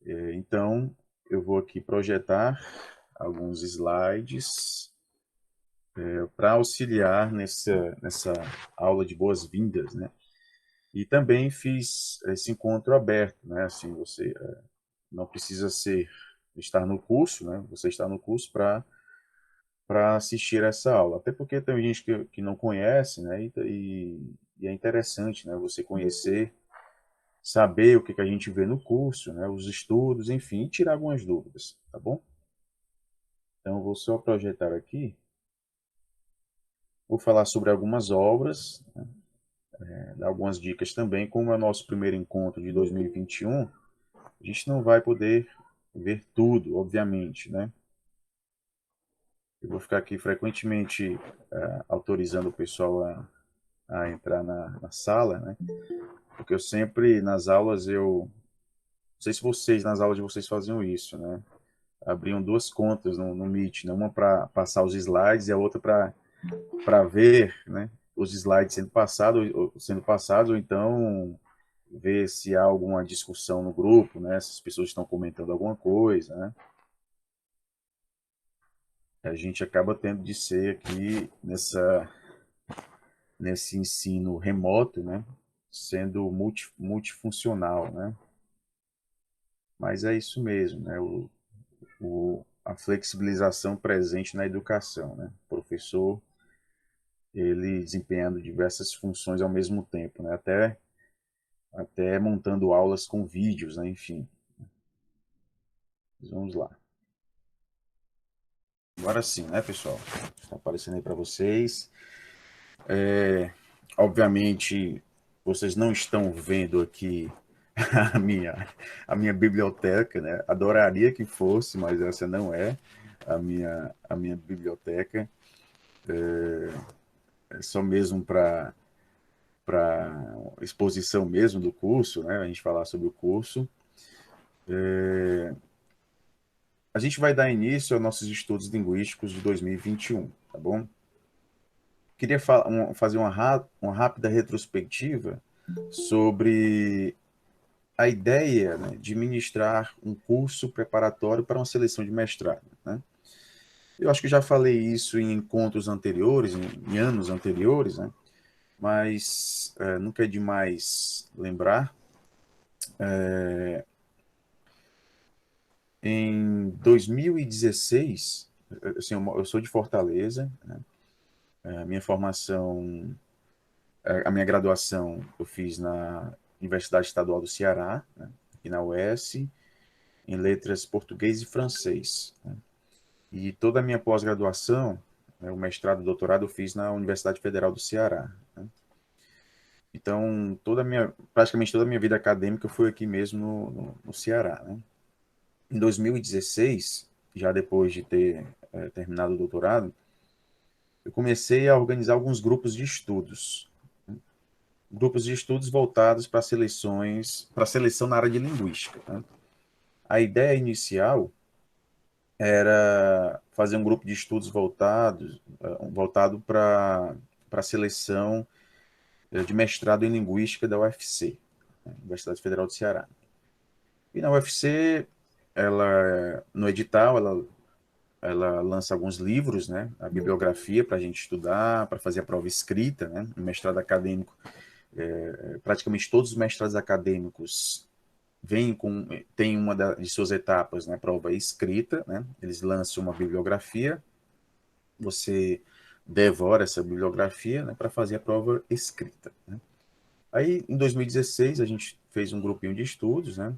Então, eu vou aqui projetar alguns slides para auxiliar nessa aula de boas-vindas, né? E também fiz esse encontro aberto, né? Assim, você não precisa estar no curso, né? Você está no curso para assistir essa aula. Até porque tem gente que não conhece, né? E é interessante, né? Você conhecer, saber o que a gente vê no curso, né? Os estudos, enfim, e tirar algumas dúvidas, tá bom? Então, eu vou só projetar aqui. Vou falar sobre algumas obras, dar algumas dicas também. Como é o nosso primeiro encontro de 2021, a gente não vai poder ver tudo, obviamente, né? Eu vou ficar aqui frequentemente autorizando o pessoal a entrar na sala, né? Porque eu sempre, nas aulas, não sei se vocês, nas aulas de vocês faziam isso, né? Abriam duas contas no Meet, né? Uma para passar os slides e a outra para ver, né? Os slides sendo passados, ou então ver se há alguma discussão no grupo, né? Se as pessoas estão comentando alguma coisa, né? A gente acaba tendo de ser aqui nesse ensino remoto, né? Sendo multifuncional, né? Mas é isso mesmo, né? A flexibilização presente na educação, né? O professor, ele desempenhando diversas funções ao mesmo tempo, né? Até montando aulas com vídeos, né? Enfim. Mas vamos lá. Agora sim, né, pessoal? Está aparecendo aí para vocês. Obviamente, vocês não estão vendo aqui a minha, a minha biblioteca, né? Adoraria que fosse, mas essa não é a minha biblioteca. É só mesmo para exposição mesmo do curso, né? A gente falar sobre o curso. A gente vai dar início aos nossos estudos linguísticos de 2021, tá bom? Queria fazer uma rápida retrospectiva sobre a ideia, né, de ministrar um curso preparatório para uma seleção de mestrado, né? Eu acho que já falei isso em encontros anteriores, em anos anteriores, né? Mas nunca é demais lembrar. Em 2016, assim, eu sou de Fortaleza, né? A minha formação, a minha graduação eu fiz na Universidade Estadual do Ceará, né? Aqui na UES, em letras português e francês, né? E toda a minha pós-graduação, né, o mestrado e o doutorado eu fiz na Universidade Federal do Ceará, né? Então, praticamente toda a minha vida acadêmica foi aqui mesmo no Ceará, né? Em 2016, já depois de ter terminado o doutorado, eu comecei a organizar alguns grupos de estudos. Grupos de estudos voltados para seleção na área de linguística, né? A ideia inicial era fazer um grupo de estudos voltado para a seleção de mestrado em linguística da UFC, né, Universidade Federal do Ceará. E na UFC, no edital, ela lança alguns livros, né, a bibliografia para a gente estudar, para fazer a prova escrita, né, no mestrado acadêmico. Praticamente todos os mestrados acadêmicos tem uma de suas etapas, né, prova escrita, né, eles lançam uma bibliografia, você devora essa bibliografia, né, para fazer a prova escrita, né. Aí, em 2016, a gente fez um grupinho de estudos, né,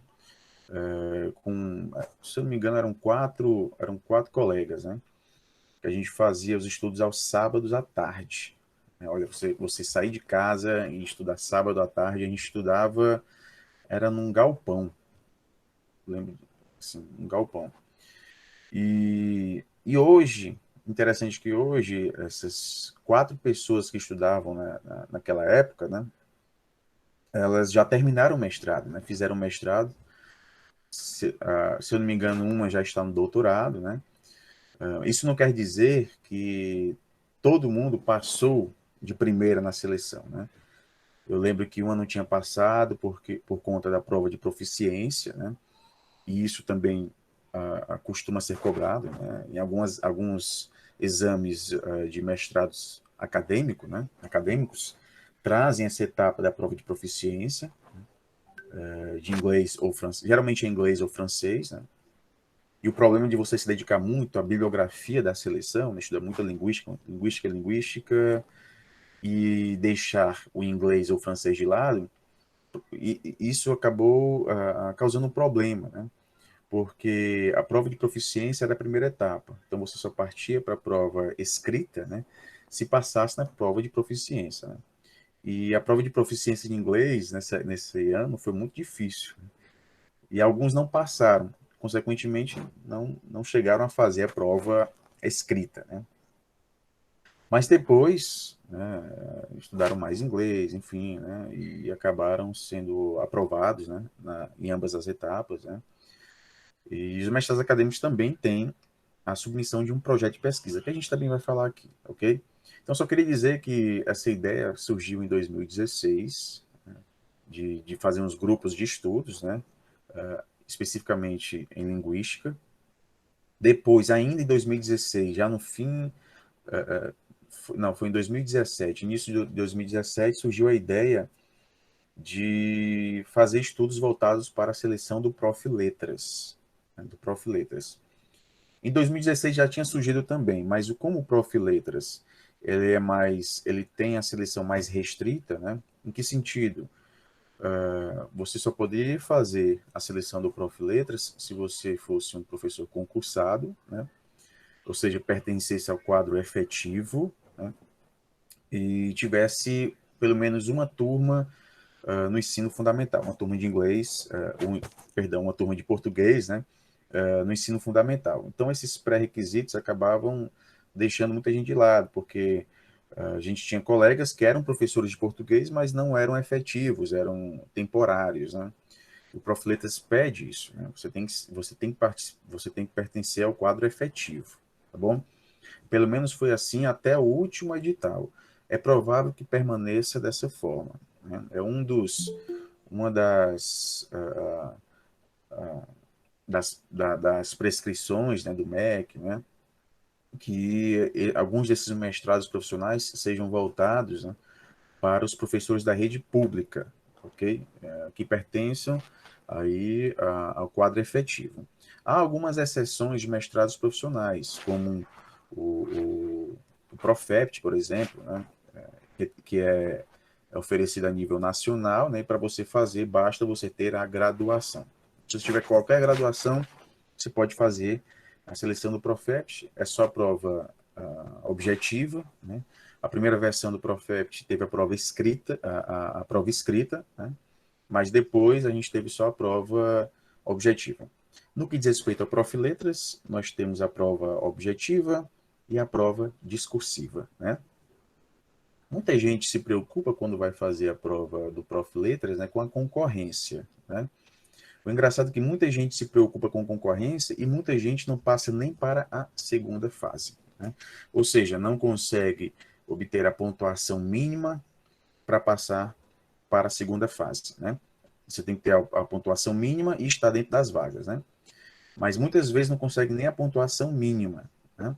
se eu não me engano, eram quatro colegas, né, que a gente fazia os estudos aos sábados à tarde. Olha, você sair de casa e estudar sábado à tarde, a gente estudava, era num galpão, lembro, assim, um galpão. E hoje, interessante que hoje, essas quatro pessoas que estudavam naquela época, né, elas já terminaram o mestrado, né, fizeram o mestrado, se eu não me engano, uma já está no doutorado, né. Isso não quer dizer que todo mundo passou de primeira na seleção, né. Eu lembro que uma não tinha passado por conta da prova de proficiência, né. e isso também costuma ser cobrado, né? Em alguns exames de mestrados acadêmicos, trazem essa etapa da prova de proficiência, de inglês ou francês, geralmente é inglês ou francês, né? E o problema de você se dedicar muito à bibliografia da seleção, né? Estudar muita linguística, e deixar o inglês ou o francês de lado, e isso acabou causando um problema, né? Porque a prova de proficiência era a primeira etapa. Então você só partia para a prova escrita, né? Se passasse na prova de proficiência, né? E a prova de proficiência de inglês nesse ano foi muito difícil. E alguns não passaram. Consequentemente, não chegaram a fazer a prova escrita, né? Mas depois, né, estudaram mais inglês, enfim, né, e acabaram sendo aprovados, né, em ambas as etapas, né. E os mestrados acadêmicos também têm a submissão de um projeto de pesquisa, que a gente também vai falar aqui, ok? Então, só queria dizer que essa ideia surgiu em 2016, né, de fazer uns grupos de estudos, né, especificamente em linguística. Depois, ainda em 2016, já no fim, não, foi em 2017, início de 2017, surgiu a ideia de fazer estudos voltados para a seleção do Prof. Letras, né, do Prof. Letras. Em 2016 já tinha surgido também, mas como o Prof. Letras ele tem a seleção mais restrita, né? Em que sentido? Você só poderia fazer a seleção do Prof. Letras se você fosse um professor concursado, né? Ou seja, pertencesse ao quadro efetivo, né? E tivesse pelo menos uma turma no ensino fundamental, uma turma de inglês, uma turma de português, né, no ensino fundamental. Então, esses pré-requisitos acabavam deixando muita gente de lado, porque a gente tinha colegas que eram professores de português, mas não eram efetivos, eram temporários, né? O Profiletas pede isso, né? Você tem que pertencer ao quadro efetivo, tá bom? Pelo menos foi assim até o último edital. É provável que permaneça dessa forma, né? Uma das prescrições, né, do MEC, né, que alguns desses mestrados profissionais sejam voltados, né, para os professores da rede pública, ok? Que pertençam aí ao quadro efetivo. Há algumas exceções de mestrados profissionais, como o Profept, por exemplo, né, que é oferecido a nível nacional, né? Para você fazer, basta você ter a graduação. Se você tiver qualquer graduação, você pode fazer a seleção do Profept, é só prova objetiva, né? A primeira versão do Profept teve a prova escrita, a prova escrita, né? Mas depois a gente teve só a prova objetiva. No que diz respeito ao Prof. Letras, nós temos a prova objetiva e a prova discursiva, né? Muita gente se preocupa quando vai fazer a prova do Prof. Letras, né, com a concorrência, né? O engraçado é que muita gente se preocupa com concorrência e muita gente não passa nem para a segunda fase, né? Ou seja, não consegue obter a pontuação mínima para passar para a segunda fase, né? Você tem que ter a pontuação mínima e estar dentro das vagas, né? Mas muitas vezes não consegue nem a pontuação mínima, né?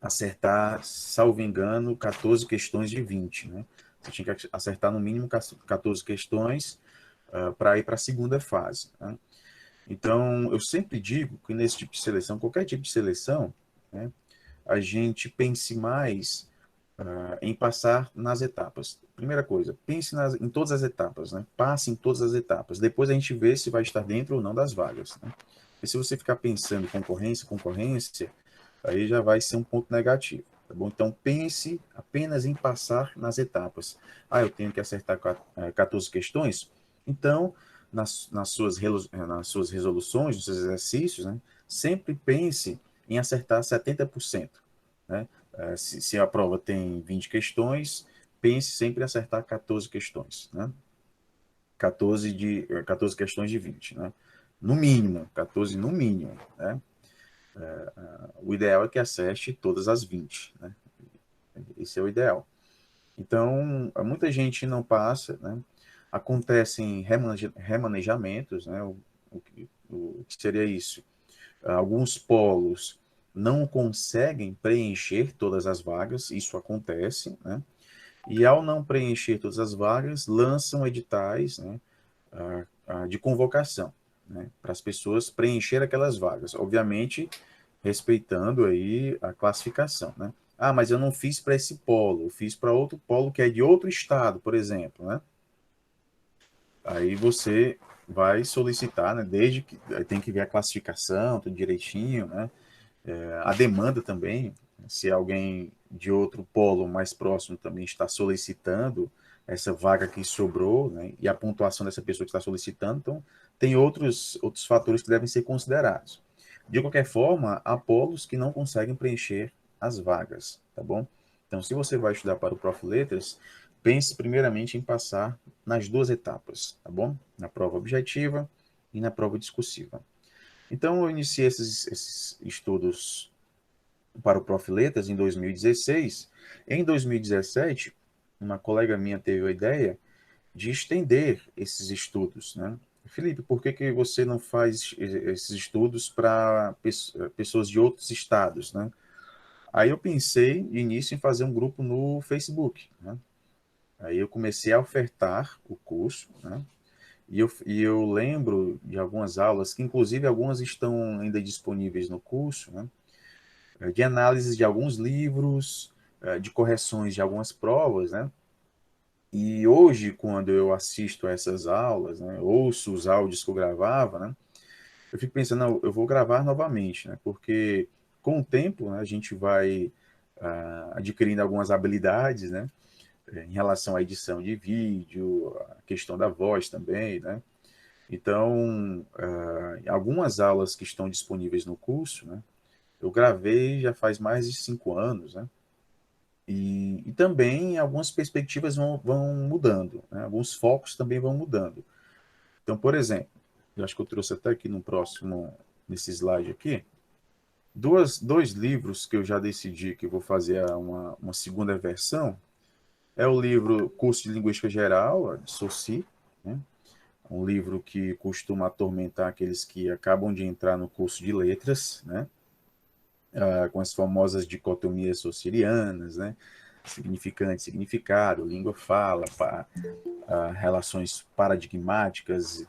Acertar, salvo engano, 14 questões de 20, né? Você tinha que acertar no mínimo 14 questões para ir para a segunda fase, né? Então, eu sempre digo que nesse tipo de seleção, qualquer tipo de seleção, né, a gente pense mais em passar nas etapas. Primeira coisa, pense em todas as etapas, né? Passe em todas as etapas. Depois a gente vê se vai estar dentro ou não das vagas, né? E se você ficar pensando em concorrência, aí já vai ser um ponto negativo, tá bom? Então pense apenas em passar nas etapas. Ah, eu tenho que acertar 14 questões? Então, nas suas resoluções, nos seus exercícios, né, sempre pense em acertar 70%, né? Se a prova tem 20 questões, pense sempre em acertar 14 questões, né? 14 questões de 20, né? No mínimo, 14 no mínimo, né? O ideal é que acerte todas as 20, né? Esse é o ideal. Então, muita gente não passa, né? Acontecem remanejamentos, né? O que seria isso? Alguns polos não conseguem preencher todas as vagas, isso acontece, né? E ao não preencher todas as vagas, lançam editais, né, de convocação, né, para as pessoas preencher aquelas vagas. Obviamente, respeitando aí a classificação, né? Ah, mas eu não fiz para esse polo, eu fiz para outro polo que é de outro estado, por exemplo, né? Aí você vai solicitar, né? Desde que tem que ver a classificação, tudo direitinho, né? A demanda também, se alguém de outro polo mais próximo também está solicitando essa vaga que sobrou, né? E a pontuação dessa pessoa que está solicitando, então tem outros fatores que devem ser considerados. De qualquer forma, há polos que não conseguem preencher as vagas, tá bom? Então, se você vai estudar para o Prof. Letras, pense primeiramente em passar nas duas etapas, tá bom? Na prova objetiva e na prova discursiva. Então, eu iniciei esses estudos para o Prof. Letras em 2016. Em 2017, uma colega minha teve a ideia de estender esses estudos, né? Felipe, por que que você não faz esses estudos para pessoas de outros estados, né? Aí eu pensei, de início, em fazer um grupo no Facebook, né? Aí eu comecei a ofertar o curso, né? E eu lembro de algumas aulas, que inclusive algumas estão ainda disponíveis no curso, né? De análise de alguns livros, de correções de algumas provas, né? E hoje, quando eu assisto a essas aulas, né, ouço os áudios que eu gravava, né, eu fico pensando, não, eu vou gravar novamente, né, porque com o tempo, né, a gente vai adquirindo algumas habilidades, né, em relação à edição de vídeo, a questão da voz também, né. Então, algumas aulas que estão disponíveis no curso, né, eu gravei já faz mais de 5 anos, né, e também algumas perspectivas vão mudando, né? Alguns focos também vão mudando. Então, por exemplo, eu acho que eu trouxe até aqui no próximo, nesse slide aqui, dois livros que eu já decidi que eu vou fazer uma segunda versão. É o livro Curso de Linguística Geral, de Saussure, né? Um livro que costuma atormentar aqueles que acabam de entrar no curso de letras, né? Com as famosas dicotomias saussurianas, né? Significante, significado, língua fala, relações paradigmáticas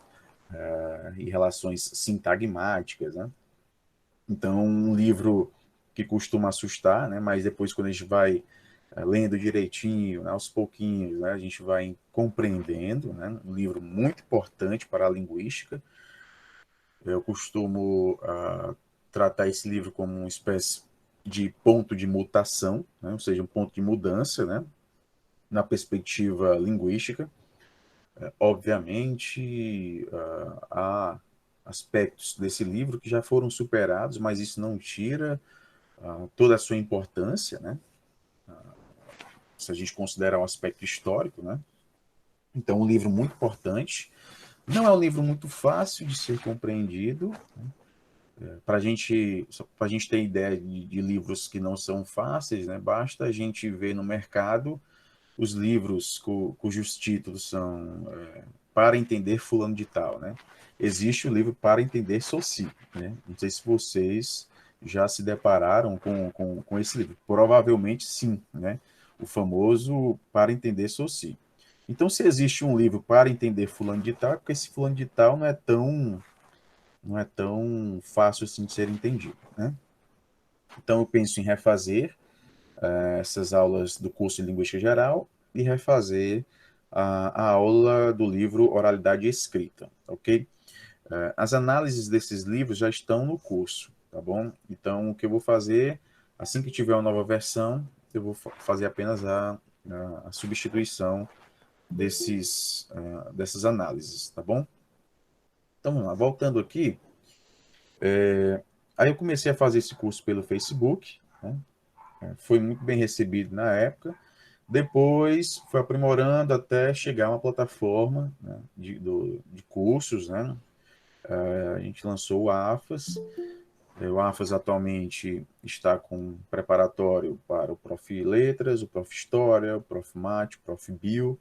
e relações sintagmáticas, né? Então, um livro que costuma assustar, né? Mas depois, quando a gente vai lendo direitinho, né? Aos pouquinhos, né? A gente vai compreendendo, né? Um livro muito importante para a linguística. Eu costumo tratar esse livro como uma espécie de ponto de mutação, né? Ou seja, um ponto de mudança, né? Na perspectiva linguística. Obviamente, há aspectos desse livro que já foram superados, mas isso não tira toda a sua importância, né? Se a gente considerar um aspecto histórico, né? Então, um livro muito importante. Não é um livro muito fácil de ser compreendido. Para a gente ter ideia de livros que não são fáceis, né? Basta a gente ver no mercado os livros cujos títulos são Para Entender Fulano de Tal, né? Existe o livro Para Entender Saussure, né? Não sei se vocês já se depararam com esse livro. Provavelmente sim, né? O famoso Para Entender Saussure. Então, se existe um livro para entender fulano de tal, é porque esse fulano de tal não é tão fácil assim de ser entendido, né? Então, eu penso em refazer essas aulas do curso de Linguística Geral e refazer a aula do livro Oralidade Escrita, ok? As análises desses livros já estão no curso, tá bom? Então, o que eu vou fazer, assim que tiver uma nova versão, eu vou fazer apenas a substituição dessas análises, tá bom? Então, vamos lá, voltando aqui, aí eu comecei a fazer esse curso pelo Facebook, né? Foi muito bem recebido na época. Depois foi aprimorando até chegar a uma plataforma, né, de cursos, né? A gente lançou o AFAS. O AFAS atualmente está com preparatório para o Prof. Letras, o Prof. História, o Prof. Mate, o Prof. Bio,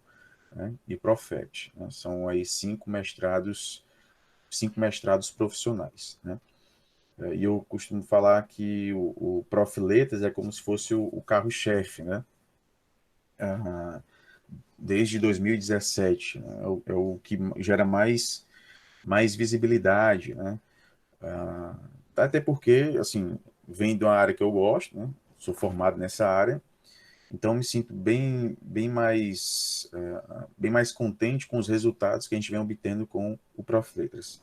né, e Profet, né? São aí 5 mestrados 5 mestrados profissionais, né? E eu costumo falar que o Prof. Letras é como se fosse o carro-chefe, né? Ah, desde 2017, né? É o que gera mais visibilidade, né? Ah, até porque, assim, vem de uma área que eu gosto, né? Sou formado nessa área, então me sinto bem mais contente com os resultados que a gente vem obtendo com o Prof. Letras.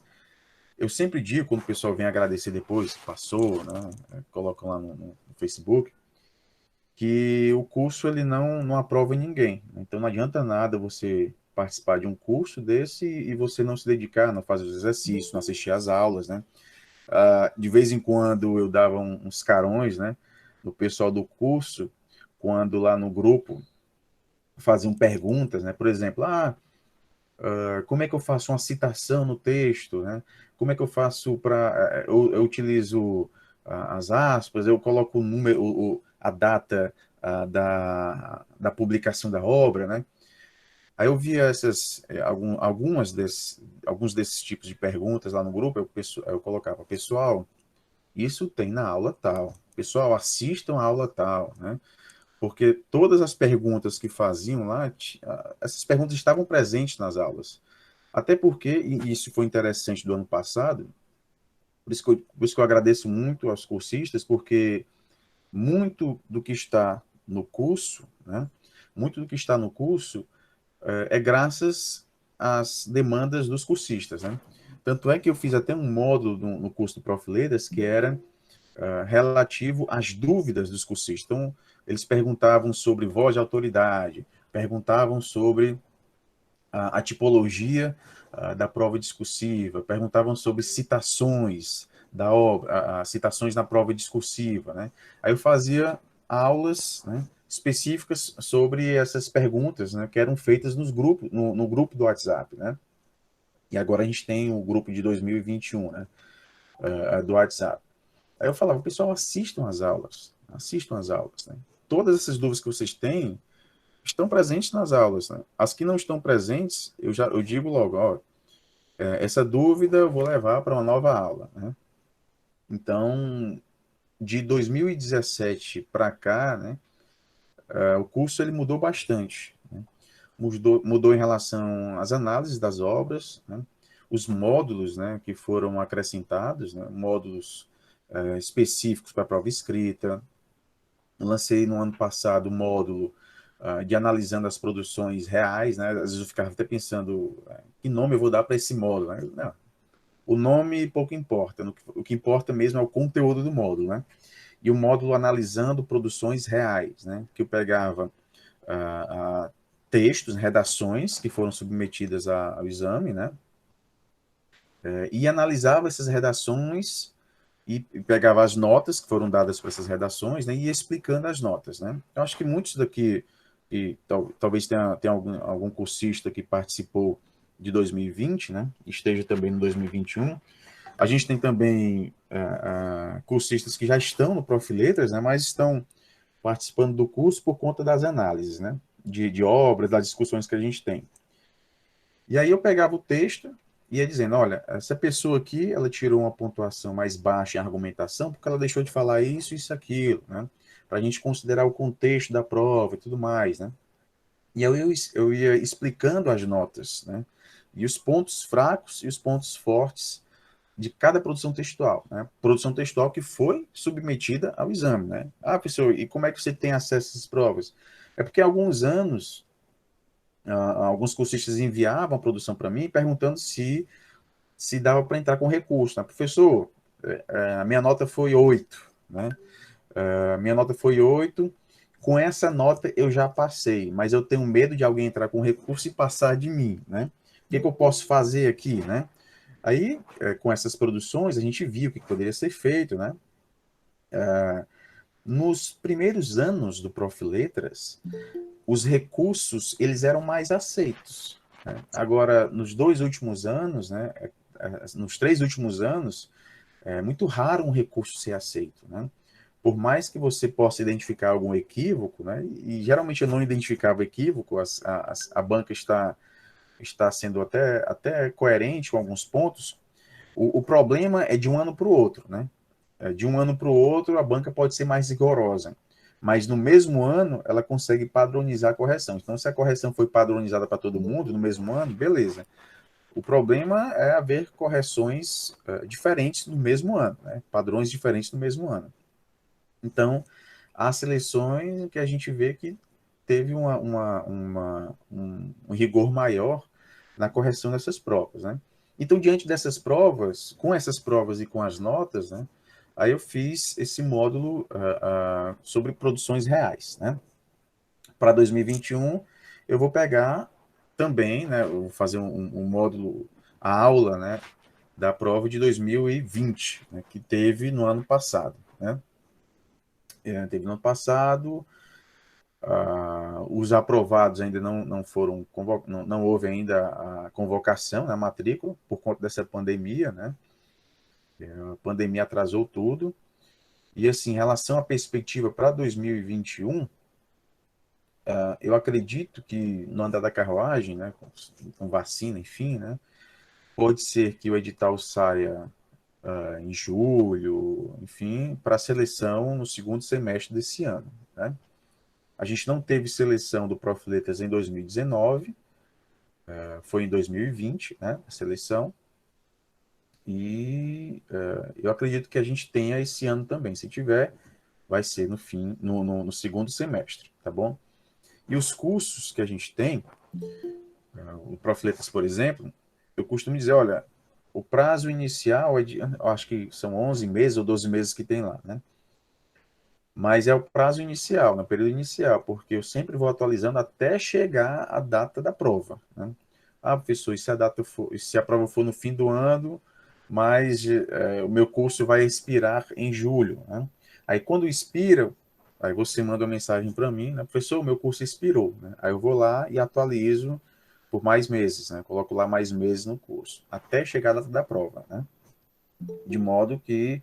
Eu sempre digo, quando o pessoal vem agradecer depois, que passou, né? Colocam lá no Facebook, que o curso ele não aprova ninguém. Então não adianta nada você participar de um curso desse e você não se dedicar, não fazer os exercícios, não assistir às aulas, né? De vez em quando eu dava uns carões, né, no pessoal do curso, quando lá no grupo faziam perguntas, né, por exemplo, como é que eu faço uma citação no texto, né? Como é que eu faço para eu utilizo as aspas, eu coloco o número, a data da publicação da obra, né? Aí eu via alguns desses tipos de perguntas lá no grupo, eu colocava, pessoal, isso tem na aula tal. Pessoal, assistam a aula tal, né? Porque todas as perguntas que faziam lá, essas perguntas estavam presentes nas aulas. Até porque, e isso foi interessante do ano passado, por isso que eu agradeço muito aos cursistas, porque muito do que está no curso, né? Muito do que está no curso é graças às demandas dos cursistas, né? Tanto é que eu fiz até um módulo no curso do Prof. Letras que era relativo às dúvidas dos cursistas. Então, eles perguntavam sobre voz de autoridade, perguntavam sobre a tipologia da prova discursiva, perguntavam sobre citações da obra, citações na prova discursiva, né? Aí eu fazia aulas, né, específicas sobre essas perguntas, né, que eram feitas no grupo do WhatsApp, né? E agora a gente tem o grupo de 2021, né, do WhatsApp. Aí eu falava, pessoal, assistam às aulas, né? Todas essas dúvidas que vocês têm estão presentes nas aulas, né? As que não estão presentes, eu digo logo, ó, essa dúvida eu vou levar para uma nova aula, né? Então, de 2017 para cá, né, o curso ele mudou bastante, né? Mudou em relação às análises das obras, né? Os módulos, né, que foram acrescentados, né? Módulos específicos para a prova escrita. Eu lancei no ano passado o módulo de analisando as produções reais, né? Às vezes eu ficava até pensando, que nome eu vou dar para esse módulo, né? Não, o nome pouco importa, o que importa mesmo é o conteúdo do módulo, né? E o módulo analisando produções reais, né? Que eu pegava textos, redações que foram submetidas ao exame, né? E analisava essas redações e pegava as notas que foram dadas para essas redações, né, e ia explicando as notas, né. Eu acho que muitos daqui, e talvez tenha algum cursista que participou de 2020, né, esteja também no 2021. A gente tem também cursistas que já estão no Prof. Letras, né, mas estão participando do curso por conta das análises, né, de obras, das discussões que a gente tem. E aí eu pegava o texto e ia dizendo, olha, essa pessoa aqui, ela tirou uma pontuação mais baixa em argumentação porque ela deixou de falar isso, isso, aquilo, né? Para a gente considerar o contexto da prova e tudo mais, né? E aí eu ia explicando as notas, né? E os pontos fracos e os pontos fortes de cada produção textual, né? Produção textual que foi submetida ao exame, né? Ah, professor, e como é que você tem acesso a essas provas? É porque há alguns anos alguns cursistas enviavam a produção para mim perguntando se dava para entrar com recurso, né? Professor, a minha nota foi 8, né? A minha nota foi 8, com essa nota eu já passei, mas eu tenho medo de alguém entrar com recurso e passar de mim, né? O que eu posso fazer aqui, né? Aí, com essas produções, a gente viu o que poderia ser feito, né? Nos primeiros anos do Prof. Letras, os recursos eles eram mais aceitos, né? Agora, nos 2 últimos anos, né, nos 3 últimos anos, é muito raro um recurso ser aceito, né? Por mais que você possa identificar algum equívoco, né, e geralmente eu não identificava equívoco, a banca está sendo até coerente com alguns pontos, O problema é de um ano para o outro, né? De um ano para o outro, a banca pode ser mais rigorosa, mas no mesmo ano ela consegue padronizar a correção. Então, se a correção foi padronizada para todo mundo no mesmo ano, beleza. O problema é haver correções diferentes no mesmo ano, né? Padrões diferentes no mesmo ano. Então, há seleções que a gente vê que teve um rigor maior na correção dessas provas, né? Então, diante dessas provas, com essas provas e com as notas, né, aí eu fiz esse módulo sobre produções reais, né? Para 2021, eu vou pegar também, né, eu vou fazer um módulo, a aula, né, da prova de 2020, né, que teve no ano passado, né? Teve no ano passado, os aprovados ainda não foram, não houve ainda a convocação, né, a matrícula, por conta dessa pandemia, né? A pandemia atrasou tudo. E, assim, em relação à perspectiva para 2021, eu acredito que no andar da carruagem, né, com vacina, enfim, né, pode ser que o edital saia em julho, enfim, para seleção no segundo semestre desse ano, né? A gente não teve seleção do Profiletas em 2019, foi em 2020, né, a seleção, e eu acredito que a gente tenha esse ano também. Se tiver, vai ser no fim, no segundo semestre, tá bom? E os cursos que a gente tem, o Profiletas, por exemplo, eu costumo dizer, olha, o prazo inicial é de, eu acho que são 11 meses ou 12 meses que tem lá, né? Mas é o prazo inicial, no período inicial, porque eu sempre vou atualizando até chegar a data da prova, né? Ah, professor, e se a data for, se a prova for no fim do ano, mas o meu curso vai expirar em julho, né? Aí quando expira, aí você manda uma mensagem para mim, né? Professor, o meu curso expirou, né? Aí eu vou lá e atualizo por mais meses, né? Coloco lá mais meses no curso, até chegar a data da prova, né? De modo que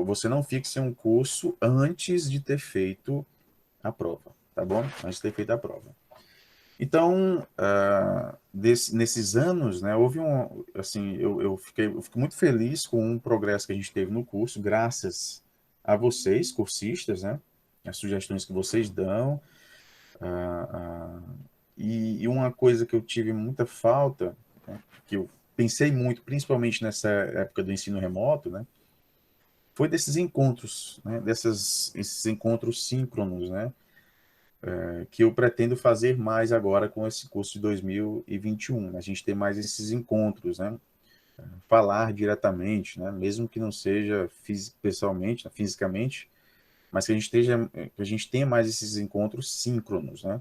você não fixe um curso antes de ter feito a prova, tá bom? Antes de ter feito a prova. Então, nesses anos, né, houve assim, eu fico muito feliz com o progresso que a gente teve no curso, graças a vocês, cursistas, né, as sugestões que vocês dão, e uma coisa que eu tive muita falta, né, que eu pensei muito, principalmente nessa época do ensino remoto, né, foi desses encontros, né, esses encontros síncronos, né, que eu pretendo fazer mais agora com esse curso de 2021. A gente ter mais esses encontros, né, falar diretamente, né, mesmo que não seja pessoalmente, né, fisicamente, mas que a gente tenha mais esses encontros síncronos, né.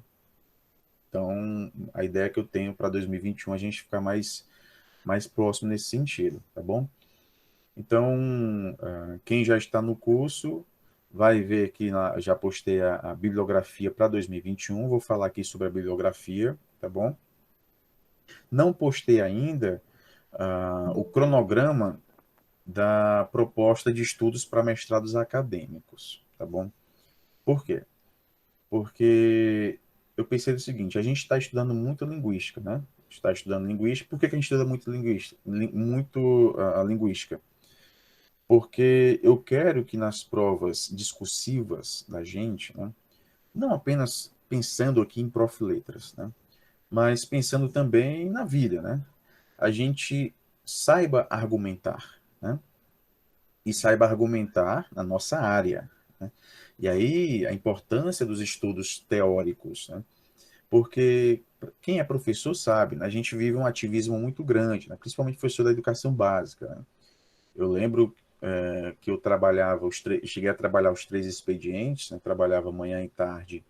Então, a ideia que eu tenho para 2021 é a gente ficar mais próximo nesse sentido, tá bom? Então, quem já está no curso vai ver que já postei a bibliografia para 2021. Vou falar aqui sobre a bibliografia, tá bom? Não postei ainda o cronograma da proposta de estudos para mestrados acadêmicos, tá bom? Por quê? Porque eu pensei o seguinte: a gente está estudando muito linguística, né? Está estudando linguística. Por que que a gente estuda muito linguística? Muito a linguística? Porque eu quero que nas provas discursivas da gente, né, não apenas pensando aqui em Profiletras, né, mas pensando também na vida, né, a gente saiba argumentar, né, e saiba argumentar na nossa área, né. E aí a importância dos estudos teóricos, né, porque quem é professor sabe, né, a gente vive um ativismo muito grande, né, principalmente professor da educação básica, né. Eu lembro que eu trabalhava, cheguei a trabalhar os 3 expedientes, né? Trabalhava manhã e tarde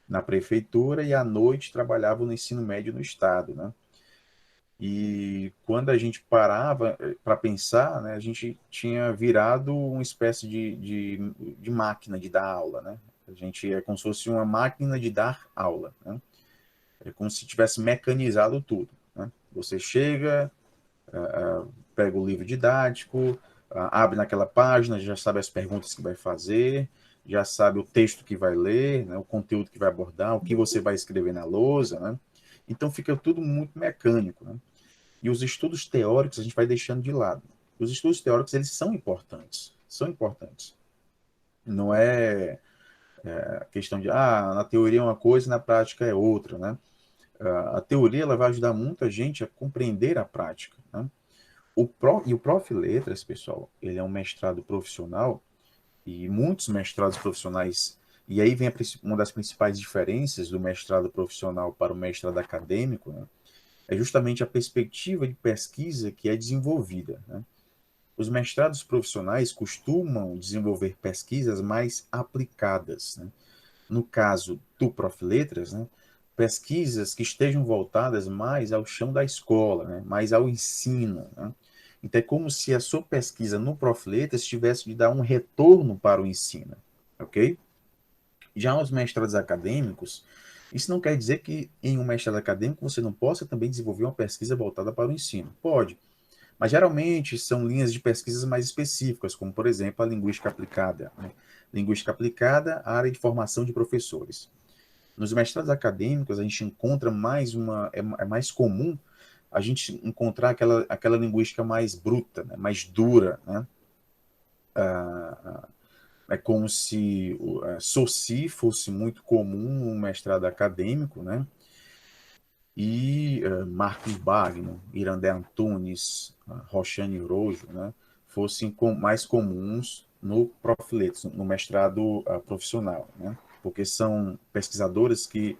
na prefeitura e à noite trabalhava no ensino médio no estado, né? E quando a gente parava para pensar, né, a gente tinha virado uma espécie de máquina de dar aula, né? A gente é como se fosse uma máquina de dar aula, né? É como se tivesse mecanizado tudo, né? Você chega, pega o livro didático, abre naquela página, já sabe as perguntas que vai fazer, já sabe o texto que vai ler, né, o conteúdo que vai abordar, o que você vai escrever na lousa, né? Então fica tudo muito mecânico, né? E os estudos teóricos a gente vai deixando de lado. Os estudos teóricos, eles são importantes. São importantes. Não é questão de, na teoria é uma coisa e na prática é outra, né? A teoria ela vai ajudar muita gente a compreender a prática, né? E o Prof. Letras, pessoal, ele é um mestrado profissional e muitos mestrados profissionais, e aí vem uma das principais diferenças do mestrado profissional para o mestrado acadêmico, né? É justamente a perspectiva de pesquisa que é desenvolvida, né? Os mestrados profissionais costumam desenvolver pesquisas mais aplicadas, né? No caso do Prof. Letras, né? Pesquisas que estejam voltadas mais ao chão da escola, né? Mais ao ensino, né? Então é como se a sua pesquisa no Prof. Letras tivesse de dar um retorno para o ensino, ok? Já os mestrados acadêmicos, isso não quer dizer que em um mestrado acadêmico você não possa também desenvolver uma pesquisa voltada para o ensino. Pode, mas geralmente são linhas de pesquisas mais específicas, como por exemplo a linguística aplicada, né? Linguística aplicada à área de formação de professores. Nos mestrados acadêmicos a gente encontra é mais comum a gente encontrar aquela linguística mais bruta, né? Mais dura, né? É como se Saussure fosse muito comum no mestrado acadêmico, né? E Marcos Bagno, Irandé Antunes, Roxane Rojo, né? Fossem mais comuns no Profiletos, no mestrado profissional, né? Porque são pesquisadores que,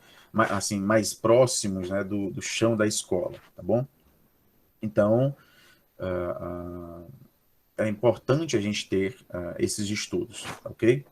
assim, mais próximos, né, do chão da escola, tá bom? Então, é importante a gente ter esses estudos, ok?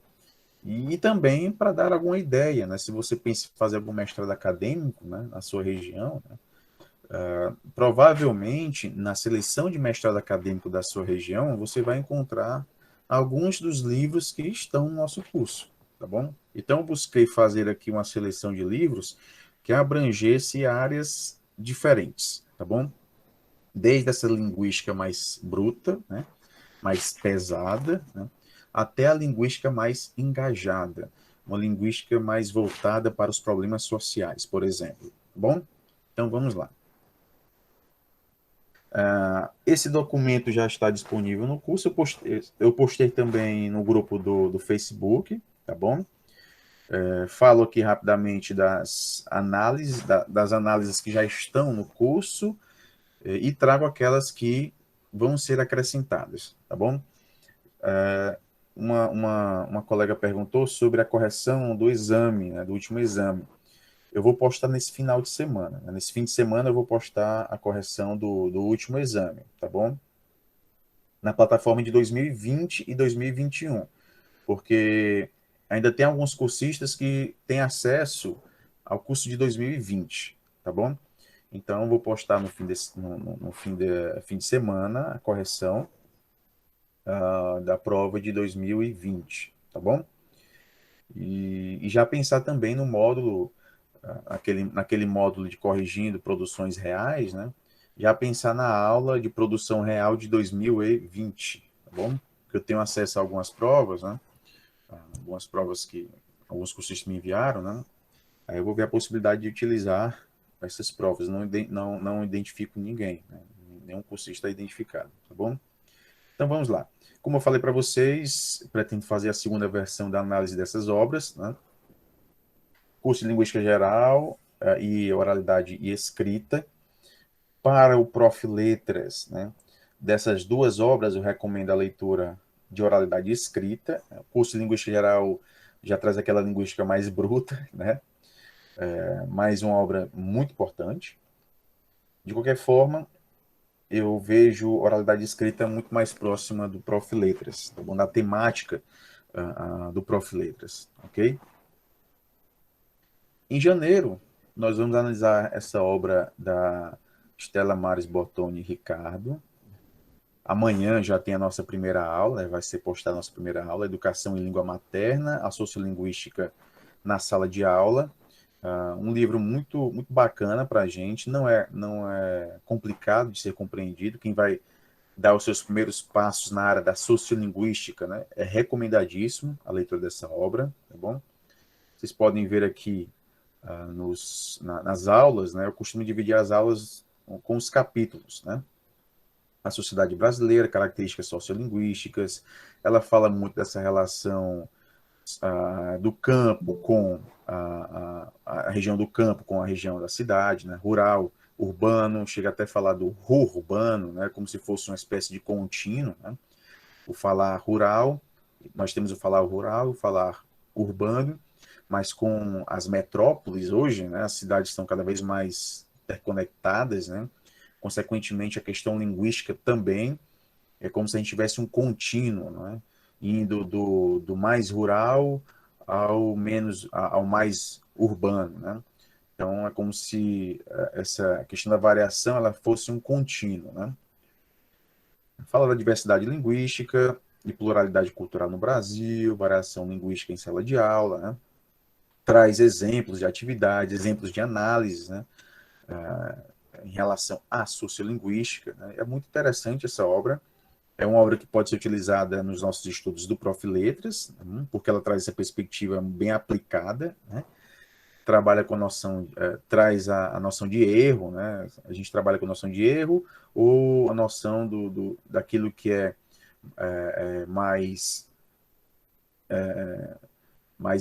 E também para dar alguma ideia, né? Se você pensa em fazer algum mestrado acadêmico, né, na sua região, né, provavelmente na seleção de mestrado acadêmico da sua região, você vai encontrar alguns dos livros que estão no nosso curso, tá bom? Então, eu busquei fazer aqui uma seleção de livros que abrangesse áreas diferentes, tá bom? Desde essa linguística mais bruta, né, mais pesada, né, até a linguística mais engajada, uma linguística mais voltada para os problemas sociais, por exemplo. Tá bom? Então vamos lá. Esse documento já está disponível no curso. Eu postei também no grupo do Facebook, tá bom? Falo aqui rapidamente das análises que já estão no curso e trago aquelas que vão ser acrescentadas, tá bom? Uma colega perguntou sobre a correção do exame, né, do último exame. Eu vou postar nesse final de semana, né? Nesse fim de semana eu vou postar a correção do último exame, tá bom? Na plataforma de 2020 e 2021, porque ainda tem alguns cursistas que têm acesso ao curso de 2020, tá bom? Então, eu vou postar no fim de semana a correção da prova de 2020, tá bom? E já pensar também no módulo, naquele módulo de corrigindo produções reais, né? Já pensar na aula de produção real de 2020, tá bom? Porque eu tenho acesso a algumas provas, né? Algumas provas que alguns cursistas me enviaram, né? Aí eu vou ver a possibilidade de utilizar essas provas. Não identifico ninguém, né? Nenhum cursista é identificado, tá bom? Então vamos lá. Como eu falei para vocês, pretendo fazer a segunda versão da análise dessas obras, né? Curso de Linguística Geral e Oralidade e Escrita. Para o Prof. Letras, né? Dessas duas obras, eu recomendo a leitura de Oralidade e Escrita. O curso de Linguística Geral já traz aquela linguística mais bruta, né? Mais uma obra muito importante. De qualquer forma, eu vejo oralidade escrita muito mais próxima do Prof. Letras, tá bom? Da temática do Prof. Letras, ok? Em janeiro, nós vamos analisar essa obra da Stella Maris Bottoni Ricardo. Amanhã já tem a nossa primeira aula, vai ser postada a nossa primeira aula, Educação em Língua Materna, a Sociolinguística na Sala de Aula. Um livro muito bacana para a gente, não é complicado de ser compreendido. Quem vai dar os seus primeiros passos na área da sociolinguística, né, é recomendadíssimo a leitura dessa obra, tá bom? Vocês podem ver aqui nas aulas, né, eu costumo dividir as aulas com os capítulos, né? A sociedade brasileira, características sociolinguísticas, ela fala muito dessa relação do campo com a região do campo com a região da cidade, né? Rural, urbano, chega até a falar do urbano, né? Como se fosse uma espécie de contínuo, né? O falar rural, nós temos o falar rural, o falar urbano, mas com as metrópoles hoje, né? As cidades estão cada vez mais interconectadas, né? Consequentemente, a questão linguística também é como se a gente tivesse um contínuo, né? Indo do mais rural ao mais urbano, né? Então é como se essa questão da variação ela fosse um contínuo, né? Fala da diversidade linguística e pluralidade cultural no Brasil, variação linguística em sala de aula, né? Traz exemplos de atividades, exemplos de análises, né? Em relação à sociolinguística, né? É muito interessante essa obra. É uma obra que pode ser utilizada nos nossos estudos do Prof. Letras, porque ela traz essa perspectiva bem aplicada, né? Trabalha com a noção, traz a noção de erro, né? A gente trabalha com a noção de erro ou a noção daquilo que é mais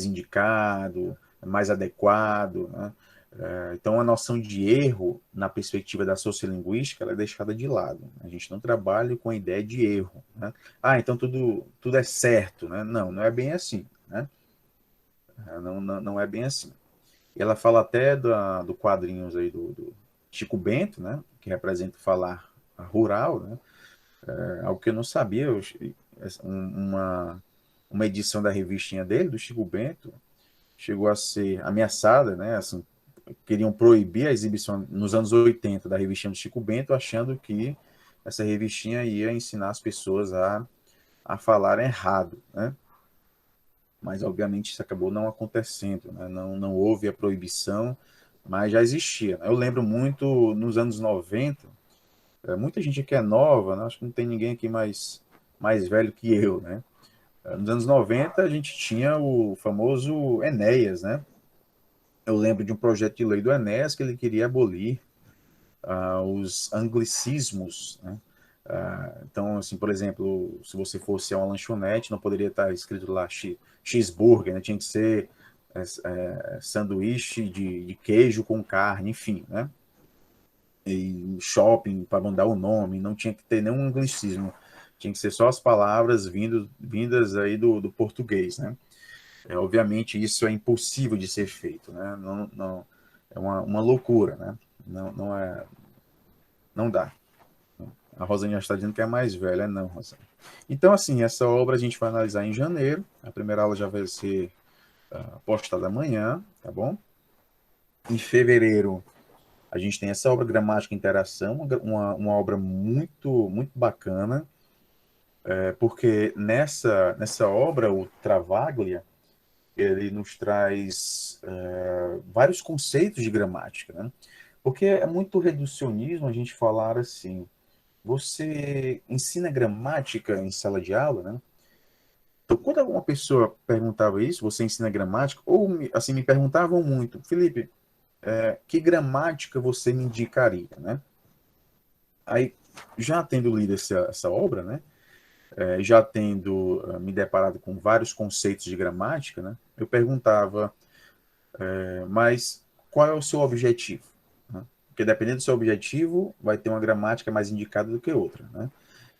indicado, mais adequado, né? Então, a noção de erro, na perspectiva da sociolinguística, ela é deixada de lado. A gente não trabalha com a ideia de erro, né? Então tudo é certo, né? Não, não é bem assim, né? Não é bem assim. E ela fala até do quadrinhos aí do Chico Bento, né? Que representa o falar rural, né? Algo que eu não sabia, uma edição da revistinha dele, do Chico Bento, chegou a ser ameaçada, né? Assim, queriam proibir a exibição nos anos 80 da revistinha do Chico Bento, achando que essa revistinha ia ensinar as pessoas a falar errado, né? Mas, obviamente, isso acabou não acontecendo, né? Não houve a proibição, mas já existia, né? Eu lembro muito, nos anos 90, muita gente aqui é nova, né? Acho que não tem ninguém aqui mais velho que eu, né? Nos anos 90, a gente tinha o famoso Enéas, né? Eu lembro de um projeto de lei do Enéas que ele queria abolir os anglicismos, né? Então, assim, por exemplo, se você fosse a uma lanchonete, não poderia estar escrito lá cheeseburger, né? Tinha que ser sanduíche de queijo com carne, enfim, né? E shopping, para mandar o nome, não tinha que ter nenhum anglicismo, tinha que ser só as palavras vindas aí do português, né? Obviamente isso é impossível de ser feito, né? Não, é uma loucura, né? Não dá. A Rosane já está dizendo que é mais velha, não, Rosane. Então, assim, essa obra a gente vai analisar em janeiro. A primeira aula já vai ser postada amanhã, tá bom? Em fevereiro, a gente tem essa obra, Gramática e Interação, uma obra muito, muito bacana, porque nessa obra, o Travaglia, ele nos traz vários conceitos de gramática, né? Porque é muito reducionismo a gente falar assim, você ensina gramática em sala de aula, né? Então, quando alguma pessoa perguntava isso, você ensina gramática, ou assim, me perguntavam muito, Felipe, que gramática você me indicaria, né? Aí, já tendo lido essa obra, né? Já tendo me deparado com vários conceitos de gramática, né? Eu perguntava, mas qual é o seu objetivo? Né? Porque dependendo do seu objetivo, vai ter uma gramática mais indicada do que outra, né?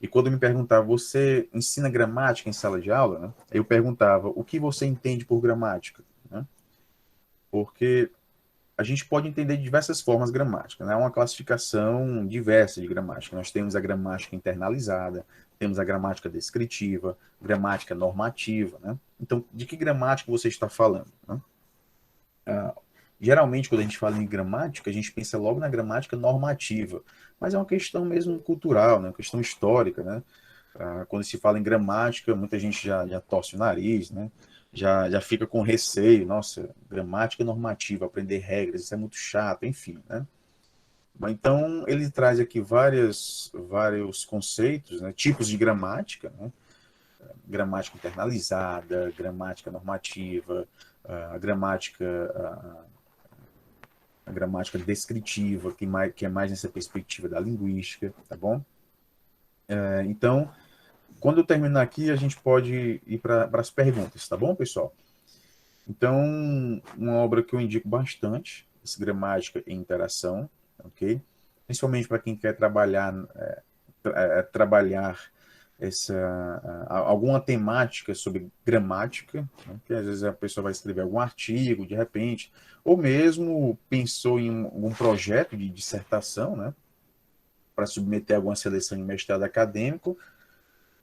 E quando me perguntava, você ensina gramática em sala de aula? Né? Eu perguntava, o que você entende por gramática? Né? Porque a gente pode entender de diversas formas gramática, né? É uma classificação diversa de gramática. Nós temos a gramática internalizada, temos a gramática descritiva, gramática normativa, né? Então, de que gramática você está falando? Né? Geralmente, quando a gente fala em gramática, a gente pensa logo na gramática normativa, mas é uma questão mesmo cultural, né? Uma questão histórica, né? Quando se fala em gramática, muita gente já torce o nariz, né? Já fica com receio, nossa, gramática normativa, aprender regras, isso é muito chato, enfim, né? Então, ele traz aqui vários conceitos, né? Tipos de gramática, né? Gramática internalizada, gramática normativa, a gramática a gramática descritiva, que é mais nessa perspectiva da linguística, tá bom? Então, quando eu terminar aqui, a gente pode ir para as perguntas, tá bom, pessoal? Então, uma obra que eu indico bastante, essa gramática e interação, ok? Principalmente para quem quer trabalhar alguma temática sobre gramática, né? Que às vezes a pessoa vai escrever algum artigo, de repente, ou mesmo pensou em algum projeto de dissertação, né? Para submeter a alguma seleção de mestrado acadêmico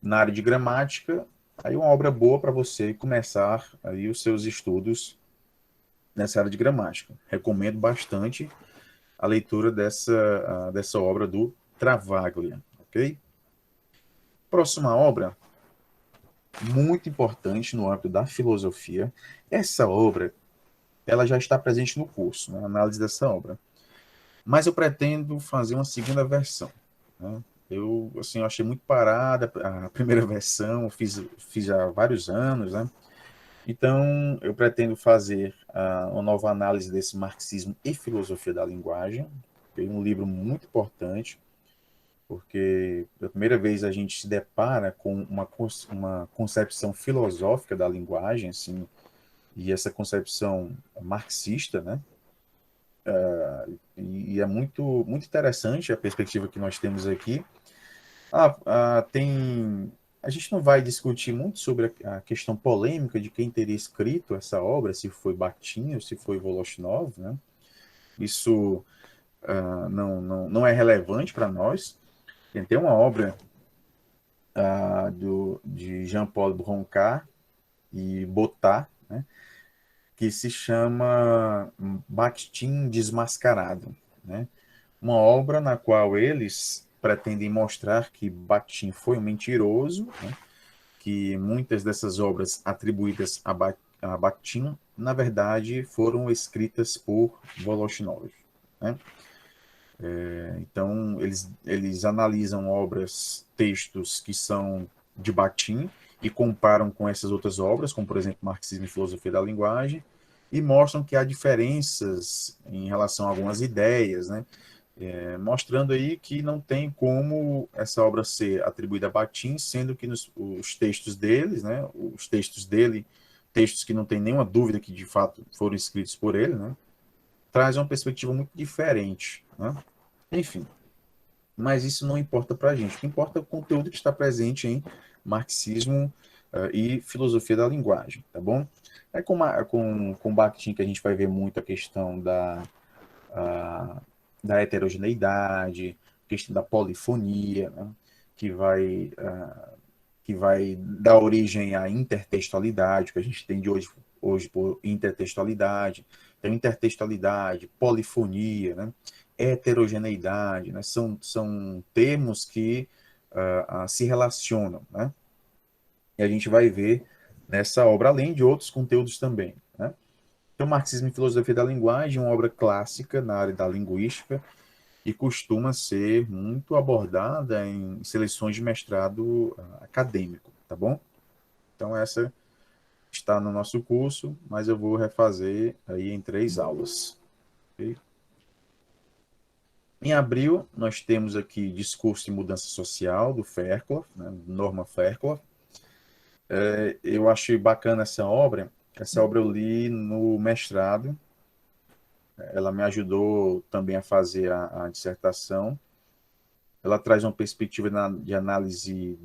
na área de gramática, aí uma obra boa para você começar aí os seus estudos nessa área de gramática. Recomendo bastante a leitura dessa obra do Travaglia, ok? Próxima obra, muito importante no âmbito da filosofia. Essa obra, ela já está presente no curso, né, a análise dessa obra. Mas eu pretendo fazer uma segunda versão, né? Eu achei muito parada a primeira versão, fiz há vários anos, né? Então, eu pretendo fazer uma nova análise desse marxismo e filosofia da linguagem. É um livro muito importante, porque pela primeira vez a gente se depara com uma concepção filosófica da linguagem, assim, e essa concepção marxista, né? E é muito interessante a perspectiva que nós temos aqui. A gente não vai discutir muito sobre a questão polêmica de quem teria escrito essa obra, se foi Bakhtin ou se foi Voloshinov, né? Isso não é relevante para nós. Tem uma obra de Jean-Paul Broncat e Botta, né, que se chama Bakhtin Desmascarado, né? Uma obra na qual eles pretendem mostrar que Bakhtin foi um mentiroso, né? Que muitas dessas obras atribuídas a Bakhtin, na verdade, foram escritas por Voloshinov, né? Então, eles analisam obras, textos que são de Bakhtin e comparam com essas outras obras, como, por exemplo, Marxismo e Filosofia da Linguagem, e mostram que há diferenças em relação a algumas ideias, né? Mostrando aí que não tem como essa obra ser atribuída a Bakhtin, sendo que os textos deles, né, os textos dele, textos que não tem nenhuma dúvida que de fato foram escritos por ele, né, traz uma perspectiva muito diferente, né? Enfim, mas isso não importa para a gente. O que importa é o conteúdo que está presente em marxismo e filosofia da linguagem, tá bom? É com Bakhtin que a gente vai ver muito a questão a, da heterogeneidade, questão da polifonia, né? que vai, que vai dar origem à intertextualidade, que a gente entende hoje por intertextualidade. Então, intertextualidade, polifonia, né? Heterogeneidade, né? São termos que se relacionam, né? E a gente vai ver nessa obra, além de outros conteúdos também, né? Então, Marxismo e Filosofia da Linguagem, uma obra clássica na área da linguística e costuma ser muito abordada em seleções de mestrado acadêmico, tá bom? Então, essa está no nosso curso, mas eu vou refazer aí em 3 aulas. Okay? Em abril, nós temos aqui Discurso e Mudança Social, do Fairclough, né, Norman Fairclough. Eu achei bacana essa obra. Essa obra eu li no mestrado. Ela me ajudou também a fazer a dissertação. Ela traz uma perspectiva de análise